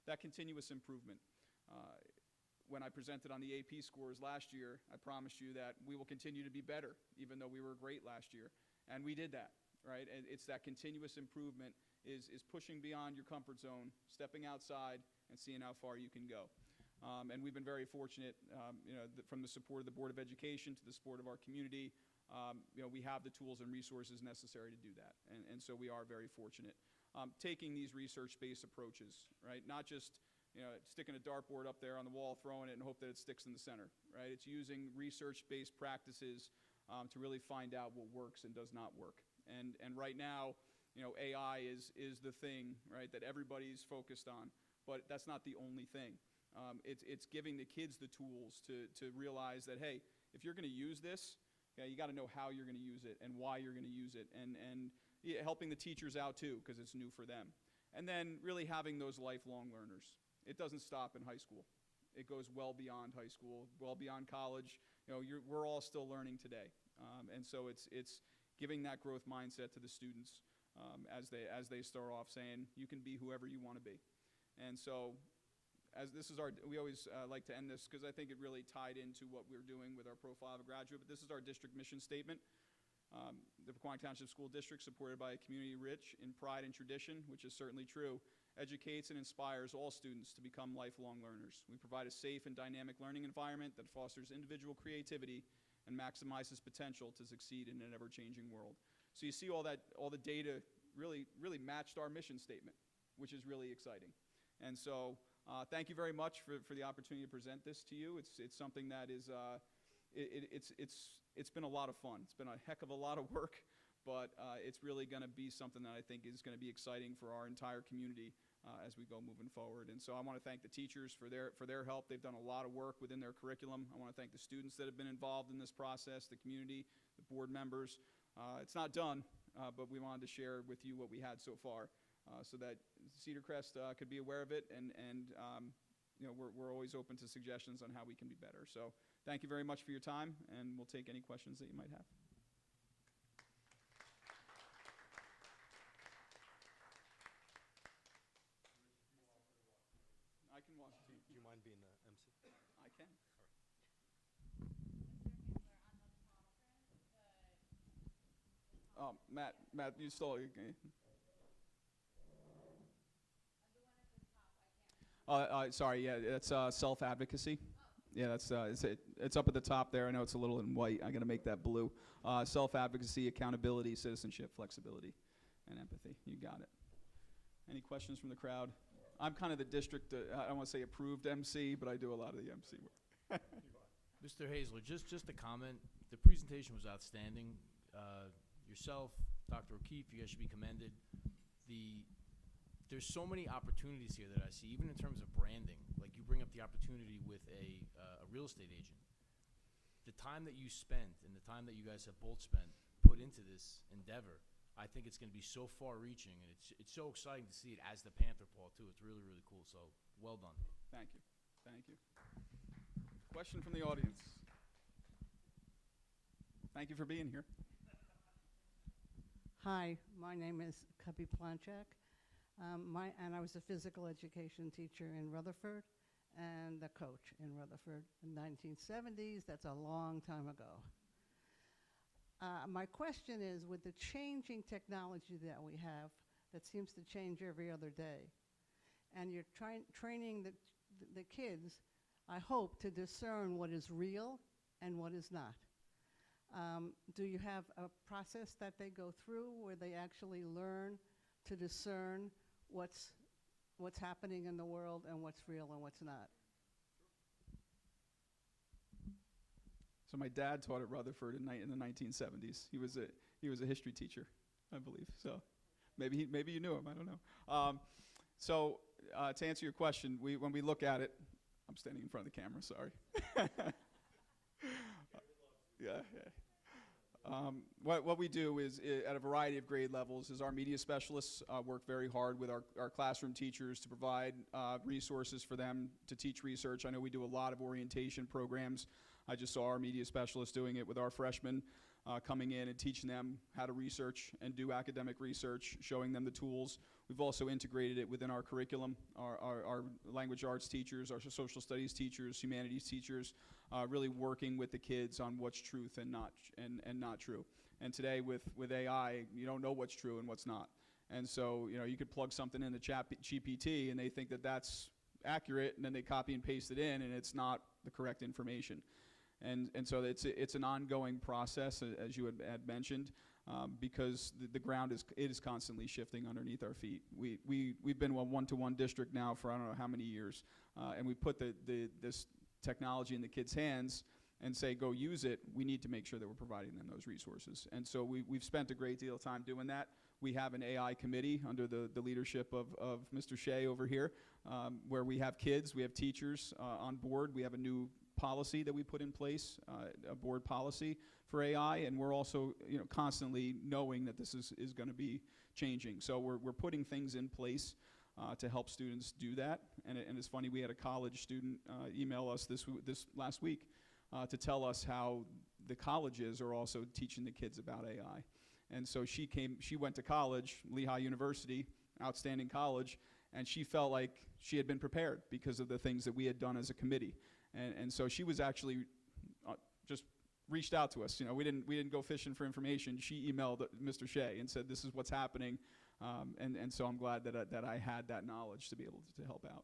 That continuous improvement. When I presented on the AP scores last year, I promised you that we will continue to be better, even though we were great last year. And we did that, right? And it's that continuous improvement is pushing beyond your comfort zone, stepping outside, and seeing how far you can go. And we've been very fortunate, from the support of the Board of Education to the support of our community. We have the tools and resources necessary to do that. And so we are very fortunate. Taking these research-based approaches, right? Not just sticking a dartboard up there on the wall, throwing it, and hope that it sticks in the center, right? It's using research-based practices to really find out what works and does not work. And right now, AI is the thing, right, that everybody's focused on. But that's not the only thing. It's giving the kids the tools to realize that, hey, if you're going to use this, you got to know how you're going to use it and why you're going to use it, and helping the teachers out too, because it's new for them. And then really having those lifelong learners. It doesn't stop in high school. It goes well beyond high school, well beyond college. We're all still learning today, and so it's giving that growth mindset to the students as they start off, saying you can be whoever you want to be. And so, as this is we always like to end this because I think it really tied into what we're doing with our profile of a graduate. But this is our district mission statement. The Pequannock Township School District, supported by a community rich in pride and tradition, which is certainly true, educates and inspires all students to become lifelong learners. We provide a safe and dynamic learning environment that fosters individual creativity and maximizes potential to succeed in an ever-changing world. So you see all the data really matched our mission statement, which is really exciting. And so thank you very much for the opportunity to present this to you. It's something that is it's been a lot of fun. It's been a heck of a lot of work, but it's really going to be something that I think is going to be exciting for our entire community as we go moving forward. And so I want to thank the teachers for their help. They've done a lot of work within their curriculum. I want to thank the students that have been involved in this process, the community, the board members. It's not done, but we wanted to share with you what we had so far, so that Cedar Crest could be aware of it, and you know, we're always open to suggestions on how we can be better. So thank you very much for your time, and we'll take any questions that you might have. I can walk. Do you mind being the MC? I can. Matt, you stole it. Sorry, yeah, that's self-advocacy. Yeah, that's it's up at the top there. I know it's a little in white. I got to make that blue. Self-advocacy, accountability, citizenship, flexibility, and empathy. You got it. Any questions from the crowd? I'm kind of the district, I don't want to say approved MC, but I do a lot of the MC work. Mr. Hazler, just a comment. The presentation was outstanding. Yourself, Dr. O'Keefe, you guys should be commended. There's so many opportunities here that I see, even in terms of branding. Like you bring up the opportunity with a real estate agent. The time that you spent and the time that you guys have both spent put into this endeavor, I think it's going to be so far-reaching, and it's so exciting to see it as the Panther Paw too. It's really, really cool. So well done. Thank you. Thank you. Question from the audience. Thank you for being here. Hi, my name is Cubby Planchak, and I was a physical education teacher in Rutherford and a coach in Rutherford in the 1970s. That's a long time ago. My question is, with the changing technology that we have, that seems to change every other day, and you're training the kids, I hope, to discern what is real and what is not. Do you have a process that they go through where they actually learn to discern what's happening in the world and what's real and what's not? So my dad taught at Rutherford in the 1970s. He was a history teacher, I believe. So maybe you knew him. I don't know. So to answer your question, when we look at it, I'm standing in front of the camera. Sorry. Yeah. What we do is, at a variety of grade levels, is our media specialists work very hard with our classroom teachers to provide resources for them to teach research. I know we do a lot of orientation programs. I just saw our media specialists doing it with our freshmen, coming in and teaching them how to research and do academic research, showing them the tools. We've also integrated it within our curriculum. Our language arts teachers, our social studies teachers, humanities teachers, really working with the kids on what's truth and not true. And today with AI, you don't know what's true and what's not. And so, you know, you could plug something in the GPT and they think that that's accurate, and then they copy and paste it in, and it's not the correct information. And so it's an ongoing process, as you had mentioned, because the ground is constantly shifting underneath our feet. We've been a one-to-one district now for I don't know how many years, and we put this technology in the kids' hands and say, go use it. We need to make sure that we're providing them those resources. And so we've spent a great deal of time doing that. We have an AI committee under the leadership of Mr. Shea over here, where we have kids, we have teachers on board. We have a new policy that we put in place, a board policy for AI, and we're also constantly knowing that this is going to be changing. So we're putting things in place to help students do that. And it's funny, we had a college student email us this last week to tell us how the colleges are also teaching the kids about AI. And so she went to college, Lehigh University, outstanding college, and she felt like she had been prepared because of the things that we had done as a committee. And so she was actually just reached out to us. We didn't go fishing for information. She emailed Mr. Shea and said, this is what's happening. And so I'm glad that I had that knowledge to be able to help out.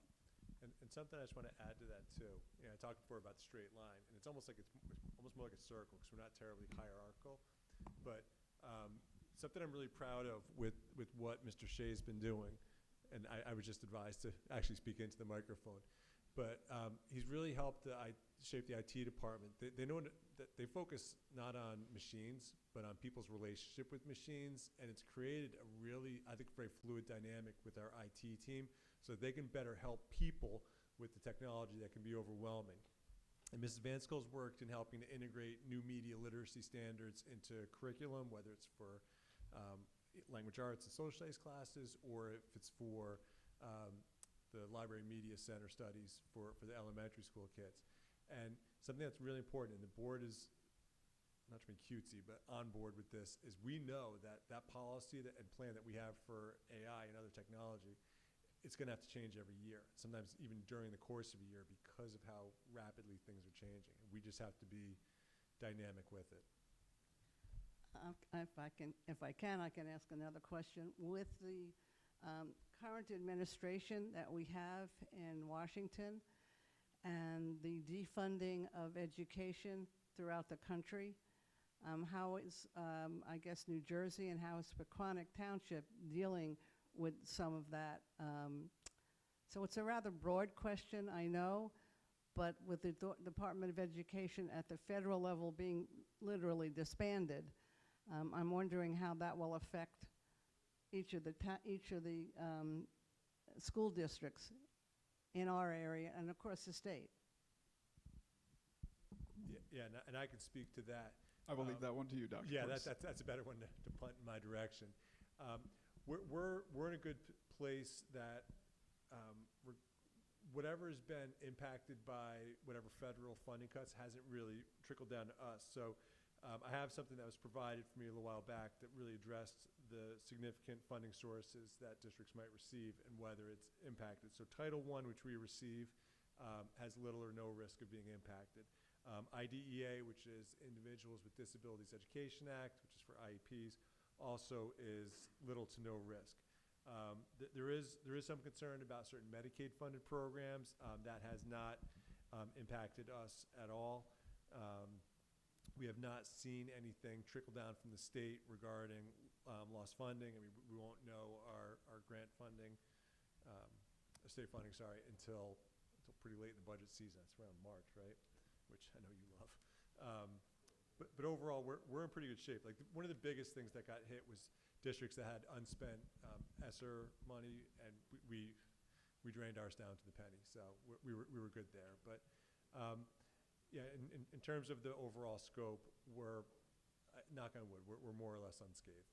And something I just want to add to that too. I talked before about the straight line, and it's almost more like a circle because we're not terribly hierarchical. But something I'm really proud of with what Mr. Shea's been doing, and I was just advised to actually speak into the microphone. But he's really helped shape the IT department. They know that they focus not on machines, but on people's relationship with machines, and it's created a really, I think, very fluid dynamic with our IT team. so they can better help people with the technology that can be overwhelming. And Mrs. Van Skul's worked in helping to integrate new media literacy standards into curriculum, whether it's for language arts and social studies classes, or if it's for the Library Media Center studies for the elementary school kids. And something that's really important, and the board is, not to be cutesy, but on board with this, is we know that that policy and plan that we have for AI and other technology, it's going to have to change every year, sometimes even during the course of a year, because of how rapidly things are changing. We just have to be dynamic with it. If I can, I can ask another question. With the current administration that we have in Washington and the defunding of education throughout the country, how is, I guess, New Jersey and how is Pequannock Township dealing with some of that? So it's a rather broad question, I know, but with the Department of Education at the federal level being literally disbanded, I'm wondering how that will affect each of the school districts in our area and across the state. Yeah, and I can speak to that. I will leave that one to you, Dr. Yeah, Cordes. that's a better one to punt in my direction. We're in a good place that whatever has been impacted by whatever federal funding cuts hasn't really trickled down to us. So I have something that was provided for me a little while back that really addressed the significant funding sources that districts might receive and whether it's impacted. So Title I, which we receive, has little or no risk of being impacted. IDEA, which is Individuals with Disabilities Education Act, which is for IEPs, also is little to no risk. There is some concern about certain Medicaid-funded programs. That has not impacted us at all. We have not seen anything trickle down from the state regarding lost funding. I mean, we won't know our grant funding, state funding, sorry, until pretty late in the budget season. It's around March, right? Which I know you love. But overall, we're in pretty good shape. Like one of the biggest things that got hit was districts that had unspent ESSER money, and we drained ours down to the penny. So we were good there. But yeah, in terms of the overall scope, we're knock on wood, we're more or less unscathed.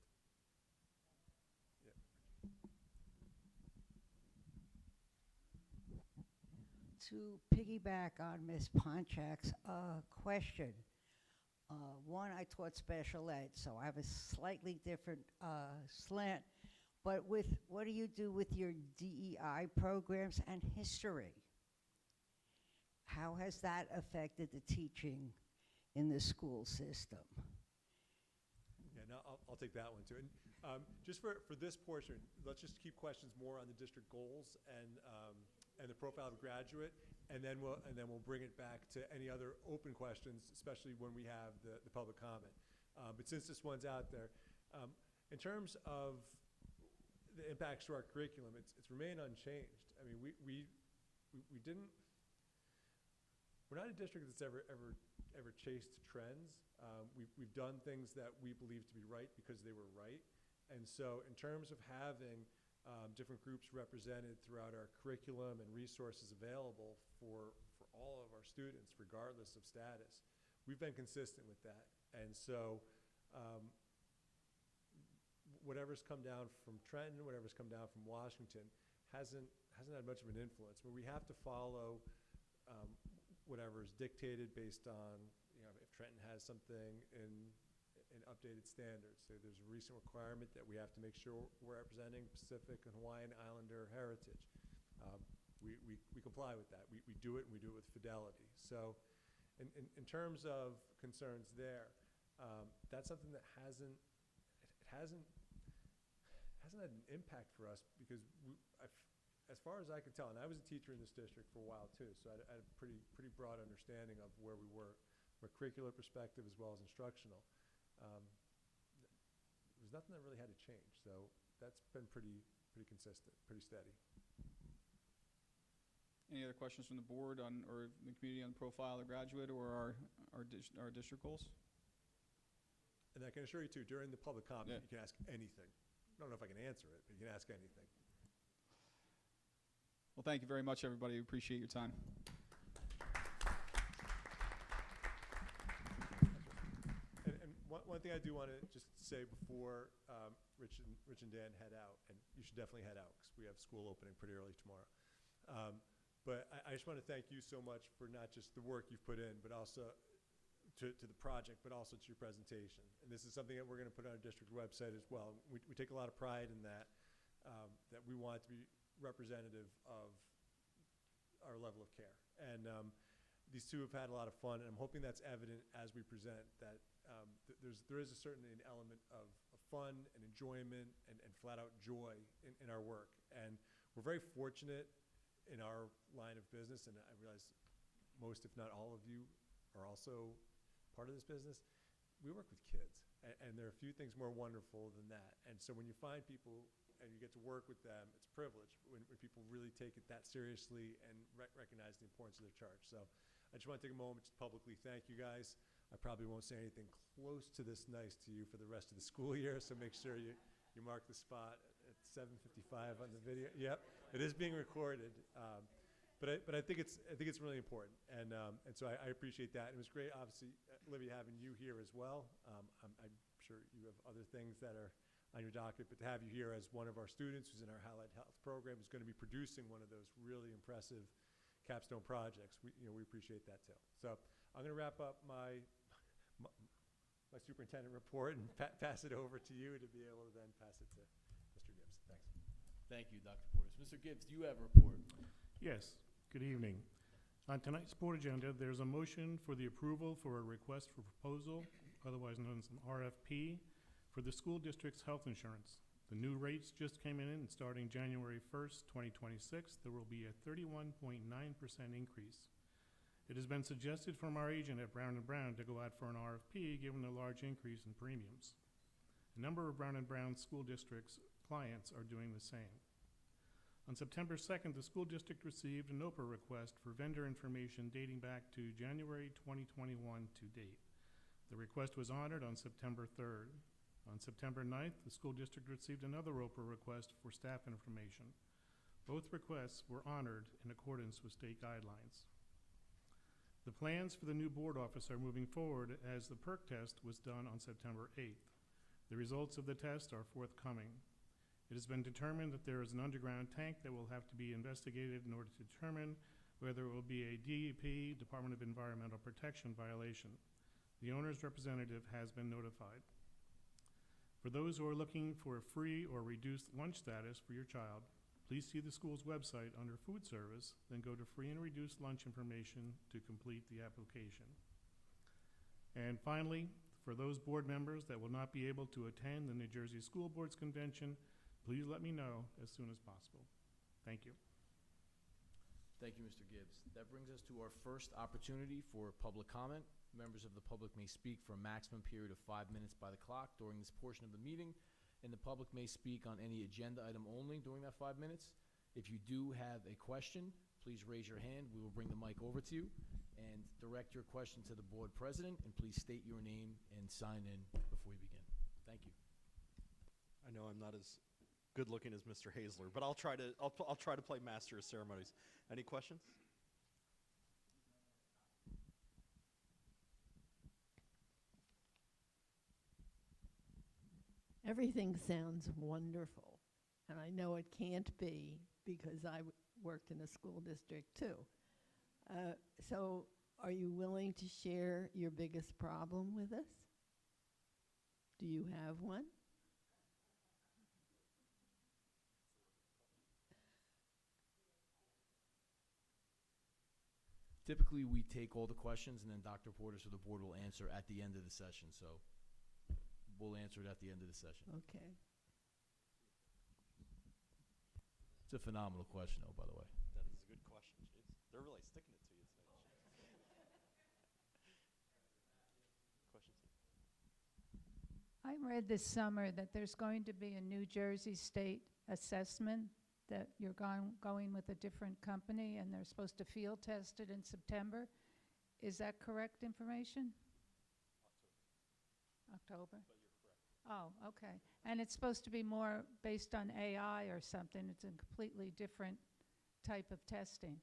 To piggyback on Ms. Ponchak's question, one, I taught special ed, so I have a slightly different slant. But what do you do with your DEI programs and history? How has that affected the teaching in the school system? Yeah, no, I'll take that one too. And just for this portion, let's just keep questions more on the district goals and the profile of a graduate, and then we'll bring it back to any other open questions, especially when we have the public comment. But since this one's out there, in terms of the impacts to our curriculum, it's remained unchanged. I mean, we're not a district that's ever chased trends. We've done things that we believe to be right because they were right. And so in terms of having different groups represented throughout our curriculum and resources available for all of our students, regardless of status, we've been consistent with that. And so whatever's come down from Trenton, whatever's come down from Washington, hasn't had much of an influence. But we have to follow whatever is dictated based on, if Trenton has something in updated standards. So there's a recent requirement that we have to make sure we're representing Pacific and Hawaiian Islander heritage. We comply with that. We do it, and we do it with fidelity. So in terms of concerns there, that's something that hasn't had an impact for us because as far as I could tell, and I was a teacher in this district for a while too, so I had a pretty broad understanding of where we were from a curricular perspective as well as instructional. There's nothing that really had to change, so that's been pretty consistent, pretty steady. Any other questions from the board or the community on the profile of the graduate or our district goals? And I can assure you too, during the public comment, you can ask anything. I don't know if I can answer it, but you can ask anything. Well, thank you very much, everybody. We appreciate your time. And one thing I do want to just say before Rich and Dan head out, and you should definitely head out because we have school opening pretty early tomorrow. But I just want to thank you so much for not just the work you've put in, but also to the project, but also to your presentation. And this is something that we're going to put on our district website as well. We take a lot of pride in that, that we want it to be representative of our level of care. And these two have had a lot of fun, and I'm hoping that's evident as we present, that there is certainly an element of fun and enjoyment and flat-out joy in our work. And we're very fortunate in our line of business, and I realize most, if not all of you, are also part of this business. We work with kids, and there are a few things more wonderful than that. And so when you find people and you get to work with them, it's a privilege when people really take it that seriously and recognize the importance of their charge. So I just want to take a moment to publicly thank you guys. I probably won't say anything close to this nice to you for the rest of the school year, so make sure you mark the spot at 7:55 on the video. Yep, it is being recorded, but I think it's really important, and so I appreciate that. It was great, obviously, Libby, having you here as well. I'm sure you have other things that are on your docket, but to have you here as one of our students who's in our Allied Health program is going to be producing one of those really impressive capstone projects. We appreciate that too. So I'm going to wrap up my superintendent report and pass it over to you to be able to then pass it to Mr. Gibbs. Thanks. Thank you, Dr. Portis. Mr. Gibbs, do you have a report? Yes, good evening. On tonight's board agenda, there's a motion for the approval for a request for proposal, otherwise known as an RFP, for the school district's health insurance. The new rates just came in, and starting January 1st, 2026, there will be a 31.9% increase. It has been suggested from our agent at Brown & Brown to go out for an RFP given the large increase in premiums. A number of Brown & Brown school districts' clients are doing the same. On September 2nd, the school district received an OPRA request for vendor information dating back to January 2021 to date. The request was honored on September 3rd. On September 9th, the school district received another OPRA request for staff information. Both requests were honored in accordance with state guidelines. The plans for the new board office are moving forward as the perk test was done on September 8th. The results of the test are forthcoming. It has been determined that there is an underground tank that will have to be investigated in order to determine whether it will be a DEP, Department of Environmental Protection, violation. The owner's representative has been notified. For those who are looking for a free or reduced lunch status for your child, please see the school's website under food service, then go to free and reduced lunch information to complete the application. And finally, for those board members that will not be able to attend the New Jersey School Boards Convention, please let me know as soon as possible. Thank you. Thank you, Mr. Gibbs. That brings us to our first opportunity for public comment. Members of the public may speak for a maximum period of 5 minutes by the clock during this portion of the meeting, and the public may speak on any agenda item only during that 5 minutes. If you do have a question, please raise your hand. We will bring the mic over to you and direct your question to the board president, and please state your name and sign in before we begin. Thank you. I know I'm not as good looking as Mr. Hazler, but I'll try to play master of ceremonies. Any questions? Everything sounds wonderful, and I know it can't be because I worked in a school district too. So are you willing to share your biggest problem with us? Do you have one? Typically, we take all the questions, and then Dr. Portis or the board will answer at the end of the session. So we'll answer it at the end of the session. Okay. It's a phenomenal question, though, by the way. That is a good question. They're really sticking it to you today. Questions? I read this summer that there's going to be a New Jersey state assessment, that you're going with a different company and they're supposed to field test it in September. Is that correct information? October? But you're correct. Oh, okay. And it's supposed to be more based on AI or something. It's a completely different type of testing.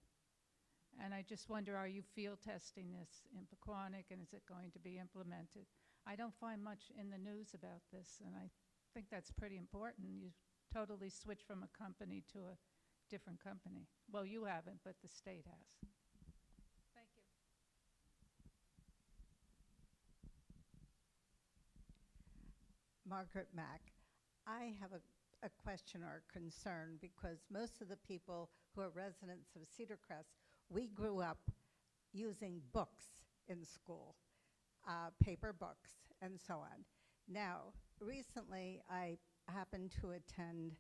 And I just wonder, are you field testing this in Pequannock, and is it going to be implemented? I don't find much in the news about this, and I think that's pretty important. You totally switch from a company to a different company. Well, you haven't, but the state has. Thank you. Margaret Mack. I have a question or a concern because most of the people who are residents of Cedar Crest, we grew up using books in school, paper books and so on. Now, recently I happened to attend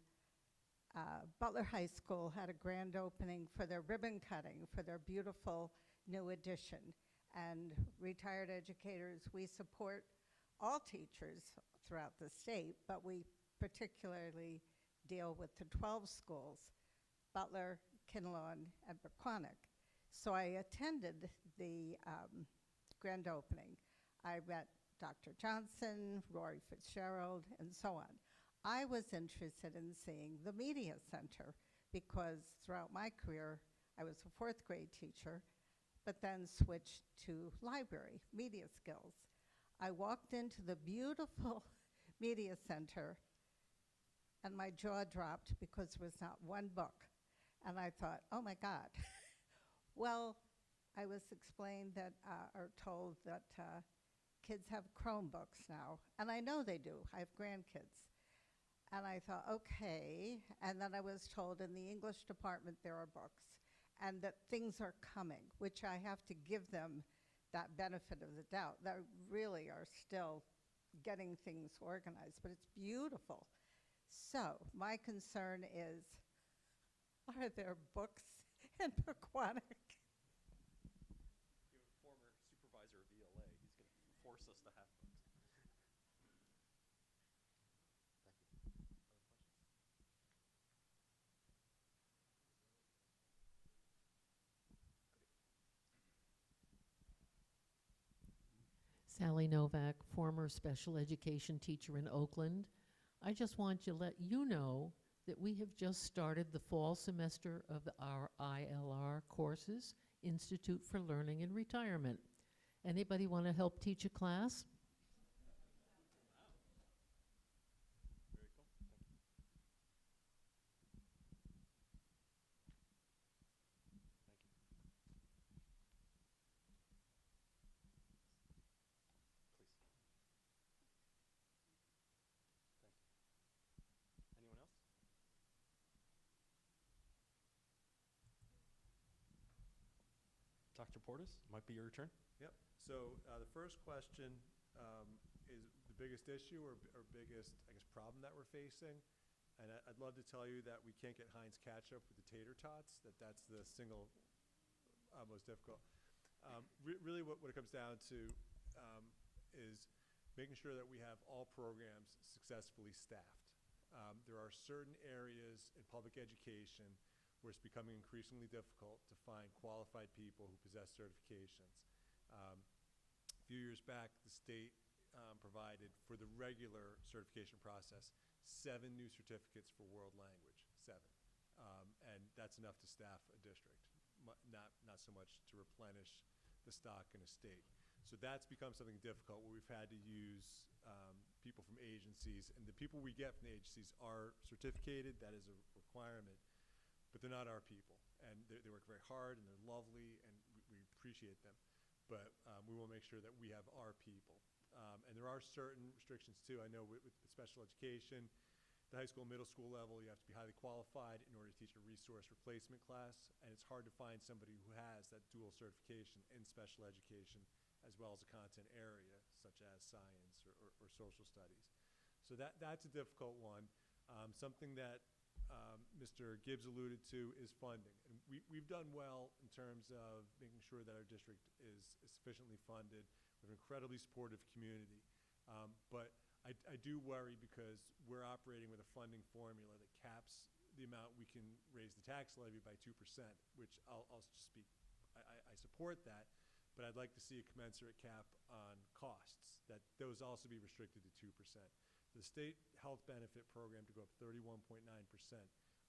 Butler High School had a grand opening for their ribbon cutting for their beautiful new addition. And retired educators, we support all teachers throughout the state, but we particularly deal with the 12 schools, Butler, Kinlawn, and Pequannock. So I attended the grand opening. I met Dr. Johnson, Rory Fitzgerald, and so on. I was interested in seeing the media center because throughout my career, I was a 4th grade teacher, but then switched to library, media skills. I walked into the beautiful media center and my jaw dropped because there was not one book. And I thought, oh my God. Well, I was explained that, or told that kids have Chromebooks now. And I know they do. I have grandkids. And I thought, okay. And then I was told in the English department there are books and that things are coming, which I have to give them that benefit of the doubt. They really are still getting things organized, but it's beautiful. So my concern is, are there books in Pequannock? You have a former supervisor of ELA. He's going to force us to have books. Thank you. Other questions? Sally Novak, former special education teacher in Oakland. I just want to let you know that we have just started the fall semester of our ILR courses, Institute for Learning and Retirement. Anybody want to help teach a class? Very cool. Thank you. Anyone else? Dr. Portis, might be your turn. Yep. So the first question is the biggest issue or biggest, I guess, problem that we're facing. And I'd love to tell you that we can't get Heinz ketchup with the tater tots, that's the single most difficult. Really what it comes down to is making sure that we have all programs successfully staffed. There are certain areas in public education where it's becoming increasingly difficult to find qualified people who possess certifications. A few years back, the state provided for the regular certification process 7 new certificates for world language, 7. And that's enough to staff a district, not so much to replenish the stock in a state. So that's become something difficult where we've had to use people from agencies, and the people we get from the agencies are certificated, that is a requirement, but they're not our people. And they work very hard, and they're lovely, and we appreciate them. But we will make sure that we have our people. And there are certain restrictions, too. I know with special education, the high school and middle school level, you have to be highly qualified in order to teach a resource replacement class, and it's hard to find somebody who has that dual certification in special education as well as a content area, such as science or social studies. So that's a difficult one. Something that Mr. Gibbs alluded to is funding. And we've done well in terms of making sure that our district is sufficiently funded. We have an incredibly supportive community. But I do worry because we're operating with a funding formula that caps the amount we can raise the tax levy by 2%, which I'll just speak, I support that, but I'd like to see a commensurate cap on costs, that those also be restricted to 2%. The state health benefit program to go up 31.9%.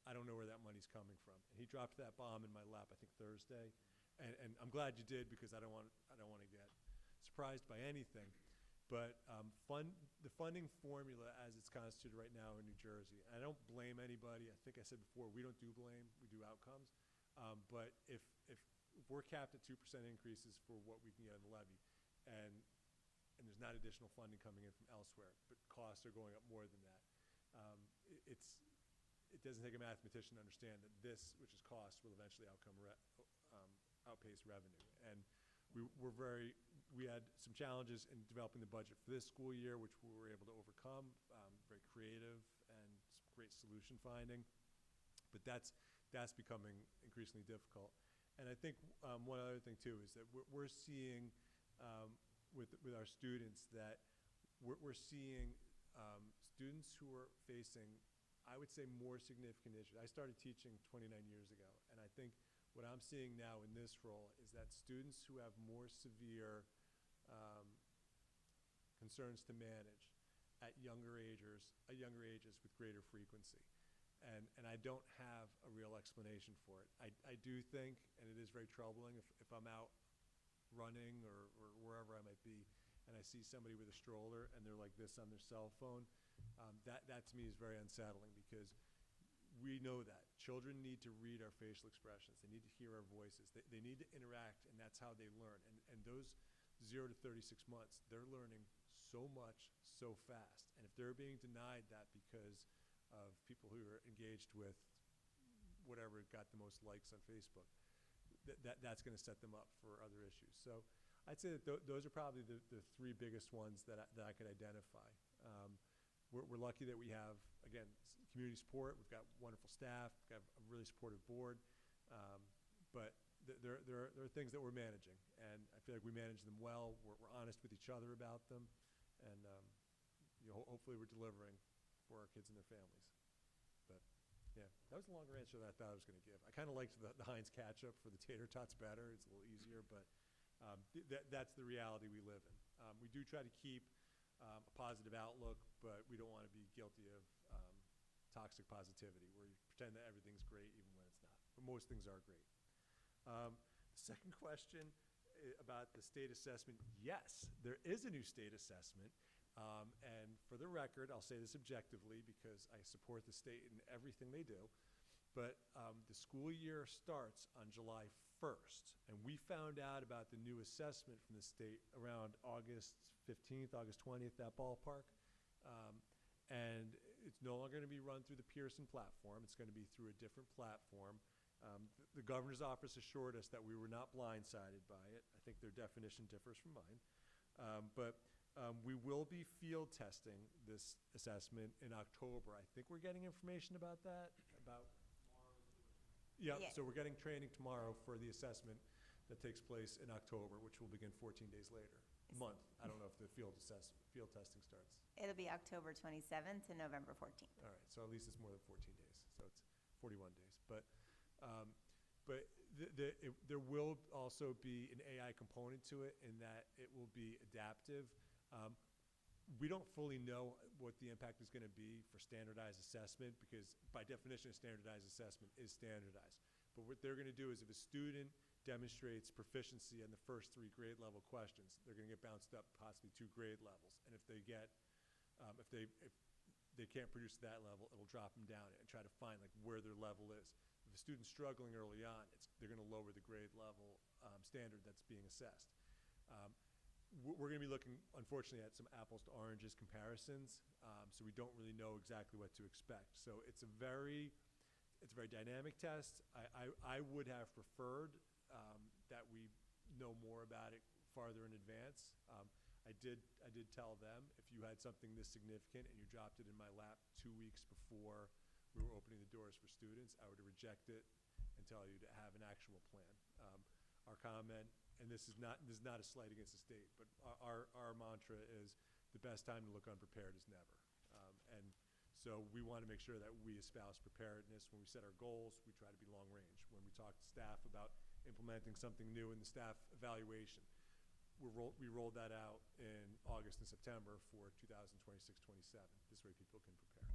I don't know where that money's coming from. And he dropped that bomb in my lap, I think Thursday. And I'm glad you did, because I don't want to get surprised by anything. But the funding formula as it's constituted right now in New Jersey, and I don't blame anybody. I think I said before, we don't do blame, we do outcomes. But if we're capped at 2% increases for what we can get on the levy, and there's not additional funding coming in from elsewhere, but costs are going up more than that, it doesn't take a mathematician to understand that this, which is cost, will eventually outpace revenue. And we had some challenges in developing the budget for this school year, which we were able to overcome, very creative and some great solution finding. But that's becoming increasingly difficult. And I think one other thing too is that we're seeing with our students that we're seeing students who are facing, I would say, more significant issues. I started teaching 29 years ago, and I think what I'm seeing now in this role is that students who have more severe concerns to manage at younger ages with greater frequency. And I don't have a real explanation for it. I do think, and it is very troubling, if I'm out running or wherever I might be, and I see somebody with a stroller and they're like this on their cell phone, that to me is very unsettling, because we know that children need to read our facial expressions. They need to hear our voices. They need to interact, and that's how they learn. And those 0 to 36 months, they're learning so much so fast. And if they're being denied that because of people who are engaged with whatever got the most likes on Facebook, that's going to set them up for other issues. So I'd say that those are probably the three biggest ones that I could identify. We're lucky that we have, again, community support. We've got wonderful staff. We've got a really supportive board. But there are things that we're managing, and I feel like we manage them well. We're honest with each other about them, and hopefully we're delivering for our kids and their families. But yeah, that was a longer answer than I thought I was going to give. I kind of liked the Heinz ketchup for the tater tots better. It's a little easier, but that's the reality we live in. We do try to keep a positive outlook, but we don't want to be guilty of toxic positivity, where you pretend that everything's great even when it's not. But most things are great. The second question about the state assessment, yes, there is a new state assessment. And for the record, I'll say this objectively because I support the state in everything they do, but the school year starts on July 1st, and we found out about the new assessment from the state around August 15th, August 20th, that ballpark. And it's no longer going to be run through the Pearson platform. It's going to be through a different platform. The governor's office assured us that we were not blindsided by it. I think their definition differs from mine. But we will be field testing this assessment in October. I think we're getting information about that. Yeah, so we're getting training tomorrow for the assessment that takes place in October, which will begin 14 days later. Month. I don't know if the field testing starts. It'll be October 27th to November 14th. All right, so at least it's more than 14 days. So it's 41 days. But there will also be an AI component to it in that it will be adaptive. We don't fully know what the impact is going to be for standardized assessment, because by definition, a standardized assessment is standardized. But what they're going to do is if a student demonstrates proficiency in the first 3 grade level questions, they're going to get bounced up possibly 2 grade levels. And if they get, if they can't produce that level, it'll drop them down and try to find like where their level is. If a student's struggling early on, they're going to lower the grade level standard that's being assessed. We're going to be looking, unfortunately, at some apples to oranges comparisons, so we don't really know exactly what to expect. So it's a very dynamic test. I would have preferred that we know more about it farther in advance. I did tell them, if you had something this significant and you dropped it in my lap 2 weeks before we were opening the doors for students, I would reject it and tell you to have an actual plan. Our comment, and this is not a slight against the state, but our mantra is the best time to look unprepared is never. And so we want to make sure that we espouse preparedness. When we set our goals, we try to be long range. When we talk to staff about implementing something new in the staff evaluation, we rolled that out in August and September for 2026-27. This way people can prepare.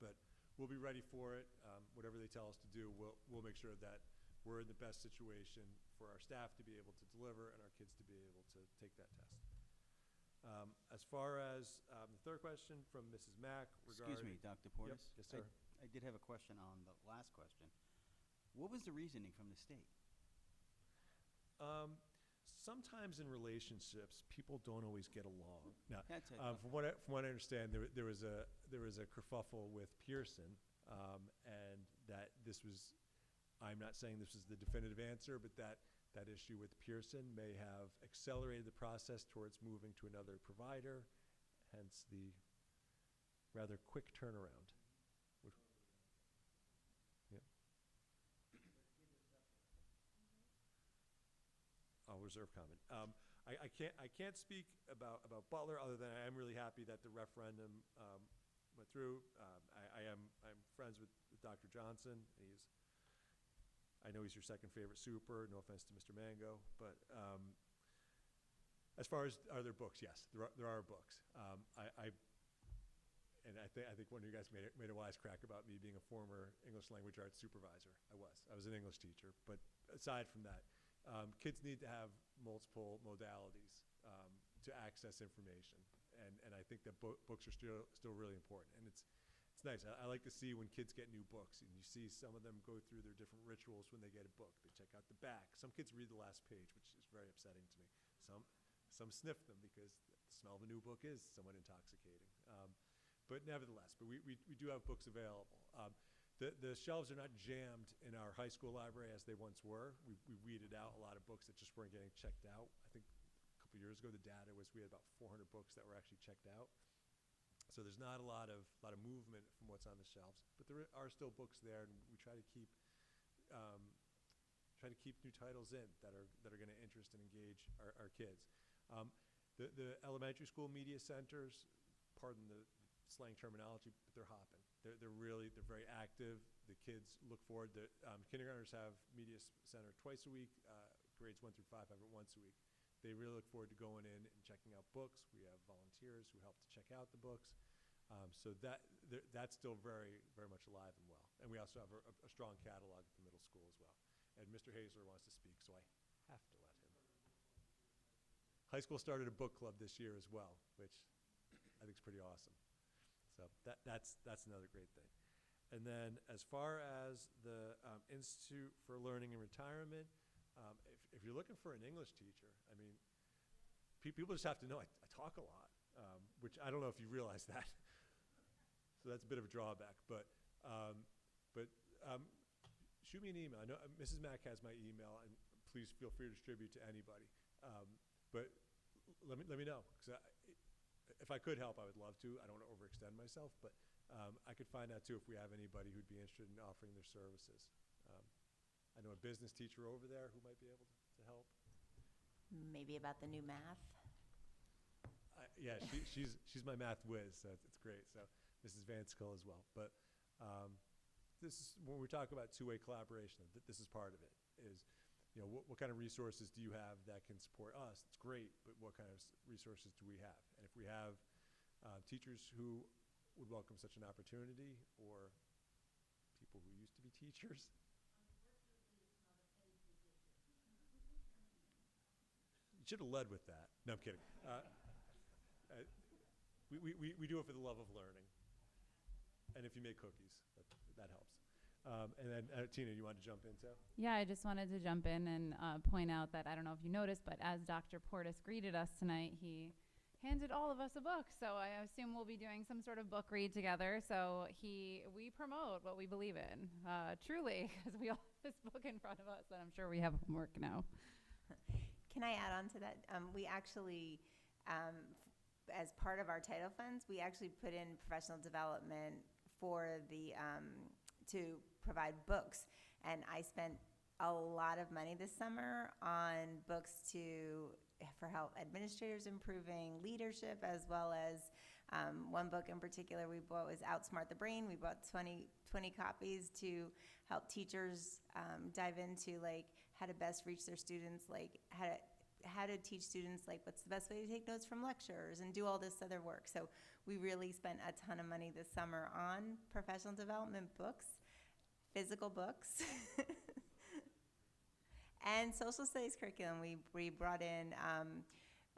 But we'll be ready for it. Whatever they tell us to do, we'll make sure that we're in the best situation for our staff to be able to deliver and our kids to be able to take that test. As far as the third question from Mrs. Mack regarding... Excuse me, Dr. Portis? Yep. Yes, sir. I did have a question on the last question. What was the reasoning from the state? Sometimes in relationships, people don't always get along. Now, That's it. from what I understand, there was a kerfuffle with Pearson, and that this was. I'm not saying this was the definitive answer, but that issue with Pearson may have accelerated the process towards moving to another provider, hence the rather quick turnaround. Yeah. I'll reserve comment. I can't speak about Butler other than I am really happy that the referendum went through. I'm friends with Dr. Johnson. I know he's your second favorite super. No offense to Mr. Mango, but as far as are there books? Yes, there are books. I think one of you guys made a wisecrack about me being a former English language arts supervisor. I was an English teacher, but aside from that. Kids need to have multiple modalities to access information, and I think that books are still really important. And it's nice. I like to see when kids get new books, and you see some of them go through their different rituals when they get a book. They check out the back. Some kids read the last page, which is very upsetting to me. Some sniff them because the smell of a new book is somewhat intoxicating. But nevertheless, we do have books available. The shelves are not jammed in our high school library as they once were. We weeded out a lot of books that just weren't getting checked out. I think a couple years ago the data was we had about 400 books that were actually checked out. So there's not a lot of movement from what's on the shelves, but there are still books there, and we try to keep new titles in that are going to interest and engage our kids. The elementary school media centers, pardon the slang terminology, but they're hopping. They're very active. The kids look forward to, kindergartners have media center twice a week, grades 1 through 5 have it once a week. They really look forward to going in and checking out books. We have volunteers who help to check out the books. So that's still very, very much alive and well. And we also have a strong catalog at the middle school as well. And Mr. Hazler wants to speak, so I have to let him. High school started a book club this year as well, which I think is pretty awesome. So that's another great thing. And then as far as the Institute for Learning and Retirement, if you're looking for an English teacher, I mean, people just have to know I talk a lot, which I don't know if you realize that. So that's a bit of a drawback. But shoot me an email. I know Mrs. Mack has my email, and please feel free to distribute to anybody. But let me know, because if I could help, I would love to. I don't want to overextend myself, but I could find out, too, if we have anybody who'd be interested in offering their services. I know a business teacher over there who might be able to help. Maybe about the new math? Yeah, she's my math whiz, so it's great. So Mrs. Vansickle as well. But this is, when we talk about two-way collaboration, this is part of it, is, you know, what kind of resources do you have that can support us? It's great, but what kind of resources do we have? And if we have teachers who would welcome such an opportunity, or people who used to be teachers. You should have led with that. No, I'm kidding. We do it for the love of learning. And if you make cookies, that helps. And then, Tina, you want to jump in too? Yeah, I just wanted to jump in and point out that, I don't know if you noticed, but as Dr. Portis greeted us tonight, he handed all of us a book. So I assume we'll be doing some sort of book read together. So we promote what we believe in, truly, because we all have this book in front of us, and I'm sure we have homework now. Can I add on to that? We actually, as part of our title funds, we actually put in professional development for the to provide books, and I spent a lot of money this summer on books for help administrators improving leadership, as well as one book in particular we bought was Outsmart the Brain. We bought 20 copies to help teachers dive into like how to best reach their students, like how to how to teach students, like, what's the best way to take notes from lectures and do all this other work. So we really spent a ton of money this summer on professional development books, physical books, and social studies curriculum. We brought in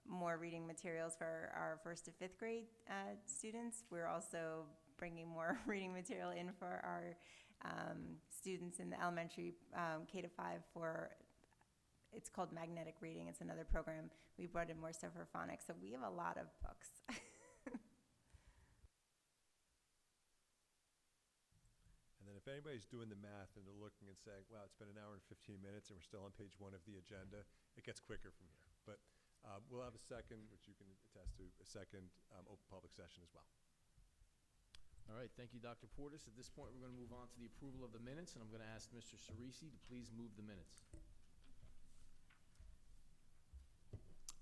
more reading materials for our 1st to 5th grade students. We're also bringing more reading material in for our students in the elementary K to 5 for, it's called magnetic reading. It's another program. We brought in more stuff for phonics. So we have a lot of books. And then if anybody's doing the math and they're looking and saying, wow, it's been an hour and 15 minutes and we're still on page 1 of the agenda, it gets quicker from here. But we'll have a second, which you can attest to, a second open public session as well. All right, thank you, Dr. Portis. At this point, we're going to move on to the approval of the minutes, and I'm going to ask Mr. Cerisi to please move the minutes.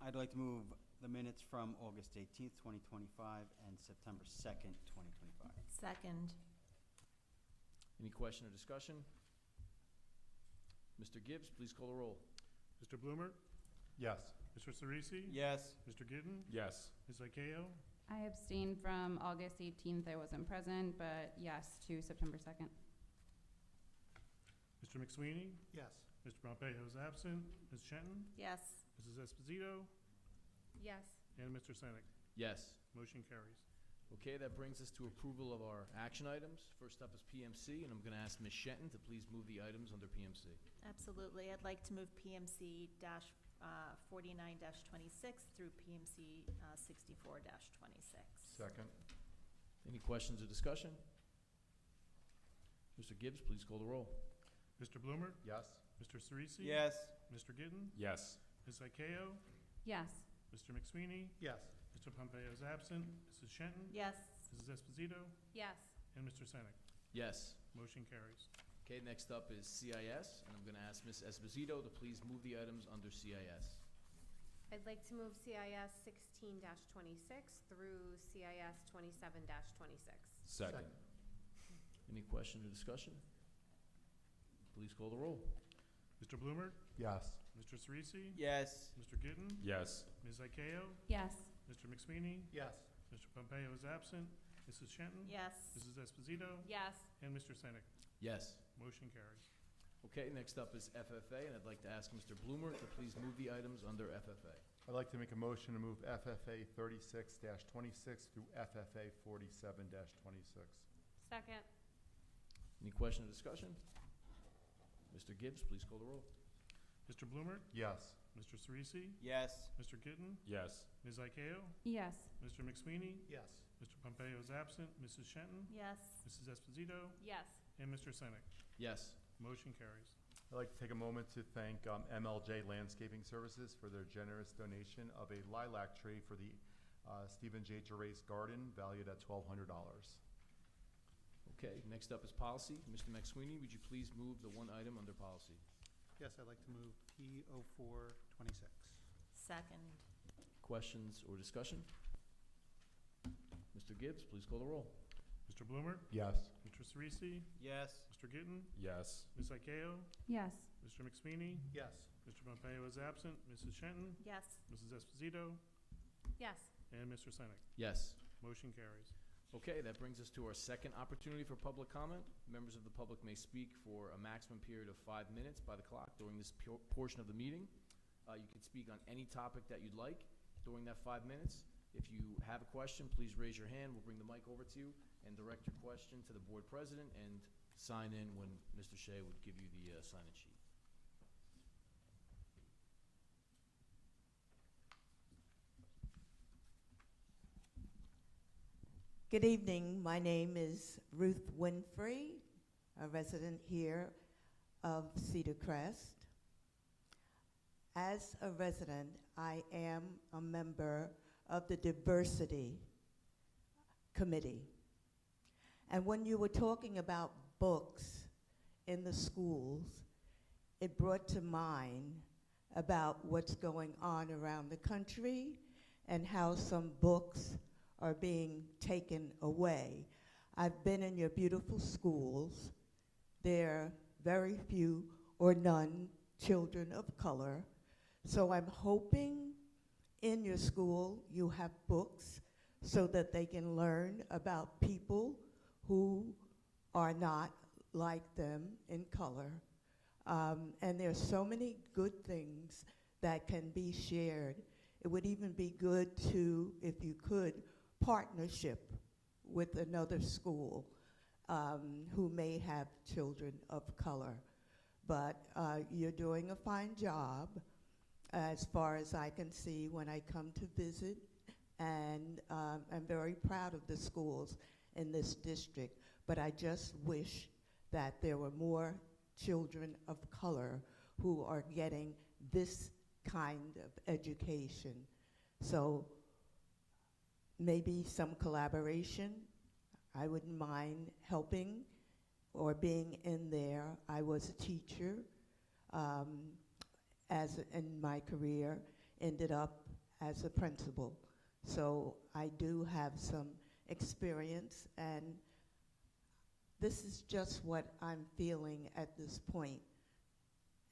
I'd like to move the minutes from August 18th, 2025 and September 2nd, 2025. Second. Any question or discussion? Mr. Gibbs, please call the roll. Mr. Bloomer? Yes. Mr. Cerisi? Yes. Mr. Gidden? Yes. Ms. Ikeo? I abstained from August 18th. I wasn't present, but yes to September 2nd. Mr. McSweeney? Yes. Mr. Pompeo is absent. Ms. Shenton? Yes. Mrs. Esposito? Yes. And Mr. Senek. Yes. Motion carries. Okay, that brings us to approval of our action items. First up is PMC, and I'm going to ask Ms. Shenton to please move the items under PMC. Absolutely. I'd like to move PMC 49-26 through PMC 64-26. Second. Any questions or discussion? Mr. Gibbs, please call the roll. Mr. Bloomer? Yes. Mr. Cerisi? Yes. Mr. Gidden? Yes. Ms. Ikeo? Yes. Mr. McSweeney? Yes. Mr. Pompeo is absent. Mrs. Shenton? Yes. Mrs. Esposito? Yes. And Mr. Senek. Yes. Motion carries. Okay, next up is CIS, and I'm going to ask Ms. Esposito to please move the items under CIS. I'd like to move CIS 16-26 through CIS 27-26. Second. Any question or discussion? Please call the roll. Mr. Bloomer? Yes. Mr. Cerisi? Yes. Mr. Gidden? Yes. Ms. Ikeo? Yes. Mr. McSweeney? Yes. Mr. Pompeo is absent. Mrs. Shenton? Yes. Mrs. Esposito? Yes. And Mr. Senek. Yes. Motion carries. Okay, next up is FFA, and I'd like to ask Mr. Bloomer to please move the items under FFA. I'd like to make a motion to move FFA 36-26 through FFA 47-26. Second. Any question or discussion? Mr. Gibbs, please call the roll. Mr. Bloomer? Yes. Mr. Cerisi? Yes. Mr. Gidden? Yes. Ms. Ikeo? Yes. Mr. McSweeney? Yes. Mr. Pompeo is absent. Mrs. Shenton? Yes. Mrs. Esposito? Yes. And Mr. Senek. Yes. Motion carries. I'd like to take a moment to thank MLJ Landscaping Services for their generous donation of a lilac tree for the Stephen J. Gerace Garden, valued at $1,200. Okay, next up is policy. Mr. McSweeney, would you please move the one item under policy? Yes, I'd like to move P0426. Second. Questions or discussion? Mr. Gibbs, please call the roll. Mr. Bloomer? Yes. Mr. Cerisi? Yes. Mr. Gittin? Yes. Ms. Ikeo? Yes. Mr. McSweeney? Yes. Mr. Pompeo is absent. Mrs. Shenton? Yes. Mrs. Esposito? Yes. And Mr. Senek. Yes. Motion carries. Okay, that brings us to our second opportunity for public comment. Members of the public may speak for a maximum period of 5 minutes by the clock during this portion of the meeting. You can speak on any topic that you'd like during that 5 minutes. If you have a question, please raise your hand. We'll bring the mic over to you and direct your question to the board president and sign in when Mr. Shea would give you the sign-in sheet. Good evening. My name is Ruth Winfrey, a resident here of Cedar Crest. As a resident, I am a member of the Diversity Committee. And when you were talking about books in the schools, it brought to mind about what's going on around the country and how some books are being taken away. I've been in your beautiful schools. There are very few or none children of color. So I'm hoping in your school you have books so that they can learn about people who are not like them in color. And there's so many good things that can be shared. It would even be good to, if you could, partnership with another school who may have children of color. But you're doing a fine job as far as I can see when I come to visit, and I'm very proud of the schools in this district, but I just wish that there were more children of color who are getting this kind of education. So maybe some collaboration. I wouldn't mind helping or being in there. I was a teacher in my career, ended up as a principal. So I do have some experience, and this is just what I'm feeling at this point.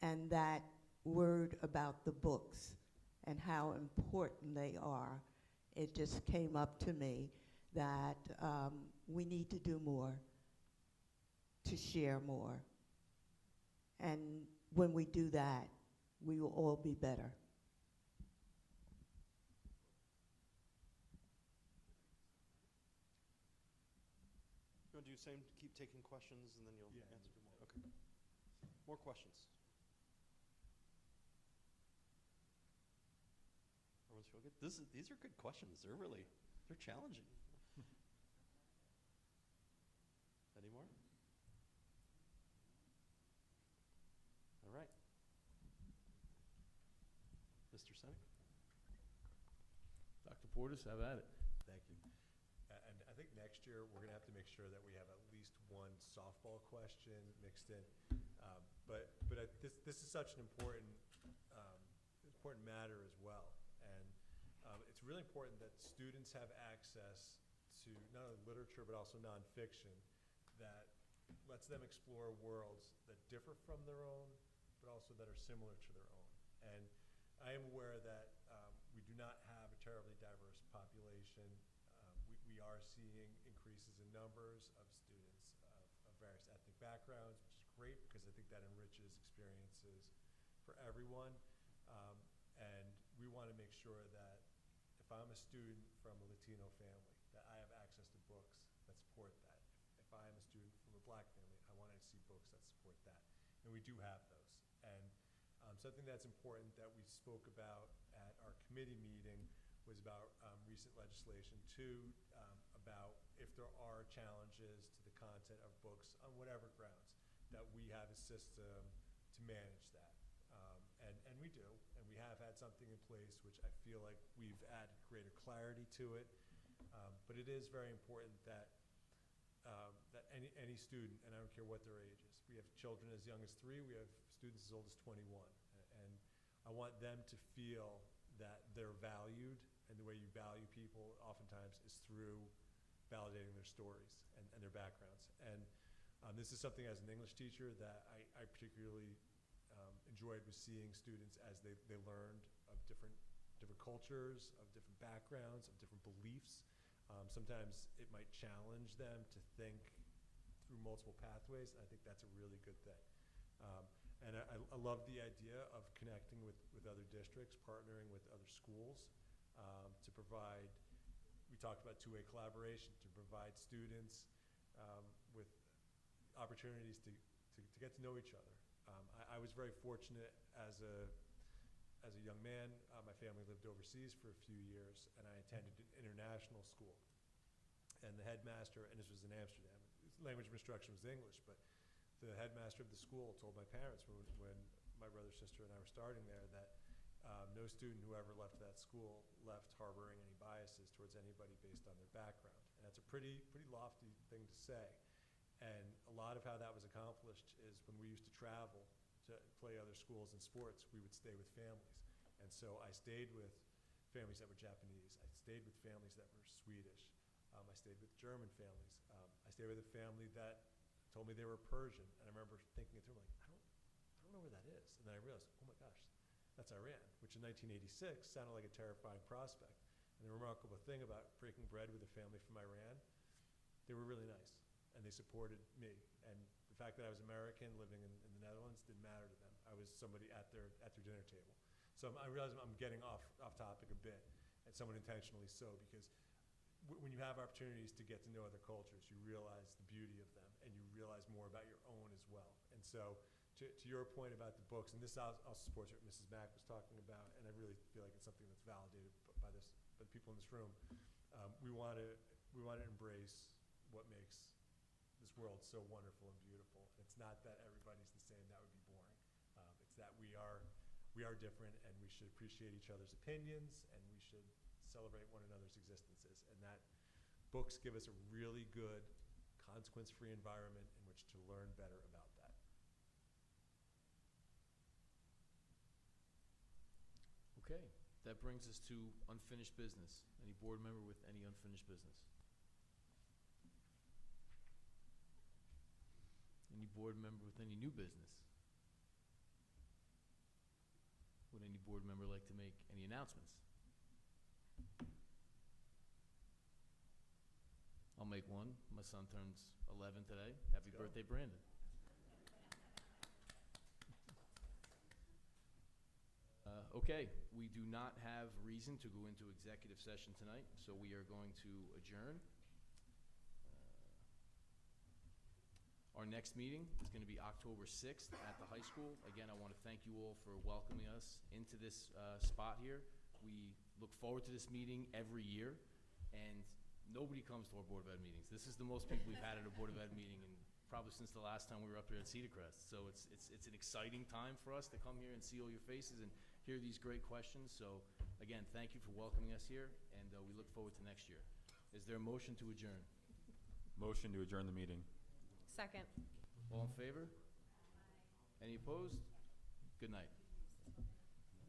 And that word about the books and how important they are, it just came up to me that we need to do more, to share more. And when we do that, we will all be better. You want to do the same, keep taking questions, and then you'll answer more? Okay. More questions? Everyone's feel good? These are good questions. They're challenging. Any more? All right. Mr. Senek? Dr. Portis, have at it. Thank you. And I think next year, we're going to have to make sure that we have at least one softball question mixed in. But this is such an important matter as well. And it's really important that students have access to not only literature, but also nonfiction that lets them explore worlds that differ from their own, but also that are similar to their own. And I am aware that we do not have a terribly diverse population. We are seeing increases in numbers of students of various ethnic backgrounds, which is great because I think that enriches experiences for everyone. And we want to make sure that if I'm a student from a Latino family, that I have access to books that support that. If I am a student from a black family, I want to see books that support that. And we do have those. And something that's important that we spoke about at our committee meeting was about recent legislation too, about if there are challenges to the content of books on whatever grounds, that we have a system to manage that. And we do, and we have had something in place which I feel like we've added greater clarity to it. But it is very important that that any student, and I don't care what their age is, we have children as young as 3, we have students as old as 21, and I want them to feel that they're valued, and the way you value people oftentimes is through validating their stories and their backgrounds. And this is something as an English teacher that I particularly enjoyed, was seeing students as they learned of different cultures, of different backgrounds, of different beliefs. Sometimes it might challenge them to think through multiple pathways, and I think that's a really good thing. And I love the idea of connecting with other districts, partnering with other schools to provide, we talked about two-way collaboration, to provide students with opportunities to get to know each other. I was very fortunate as a young man. My family lived overseas for a few years, and I attended an international school. And the headmaster, and this was in Amsterdam, language of instruction was English, but the headmaster of the school told my parents when my brother, sister, and I were starting there that no student who ever left that school left harboring any biases towards anybody based on their background. And that's a pretty lofty thing to say. And a lot of how that was accomplished is when we used to travel to play other schools and sports, we would stay with families. And so I stayed with families that were Japanese. I stayed with families that were Swedish. I stayed with German families. I stayed with a family that told me they were Persian. And I remember thinking it through, like, I don't know where that is. And then I realized, oh my gosh, That's Iran, which in 1986 sounded like a terrifying prospect. And the remarkable thing about breaking bread with a family from Iran, they were really nice, and they supported me. And the fact that I was American living in the Netherlands didn't matter to them. I was somebody at their dinner table. So I realize I'm getting off topic a bit, and somewhat intentionally so, because when you have opportunities to get to know other cultures, you realize the beauty of them, and you realize more about your own as well. And so, to your point about the books, and this also supports what Mrs. Mack was talking about, and I really feel like it's something that's validated by the people in this room. We want to embrace what makes this world so wonderful and beautiful. And it's not that everybody's the same; that would be boring. It's that we are different, and we should appreciate each other's opinions, and we should celebrate one another's existences. And that books give us a really good, consequence-free environment in which to learn better about that. Okay, that brings us to unfinished business. Any board member with any unfinished business? Any board member with any new business? Would any board member like to make any announcements? I'll make one. My son turns 11 today. Happy birthday, Brandon. Okay, we do not have reason to go into executive session tonight, so we are going to adjourn. Our next meeting is going to be October 6th at the high school. Again, I want to thank you all for welcoming us into this spot here. We look forward to this meeting every year, and nobody comes to our Board of Ed meetings. This is the most people we've had at a Board of Ed meeting, and probably since the last time we were up here at Cedar Crest. So it's an exciting time for us to come here and see all your faces and hear these great questions. So again, thank you for welcoming us here, and we look forward to next year. Is there a motion to adjourn? Motion to adjourn the meeting. Second. All in favor? Any opposed? Good night.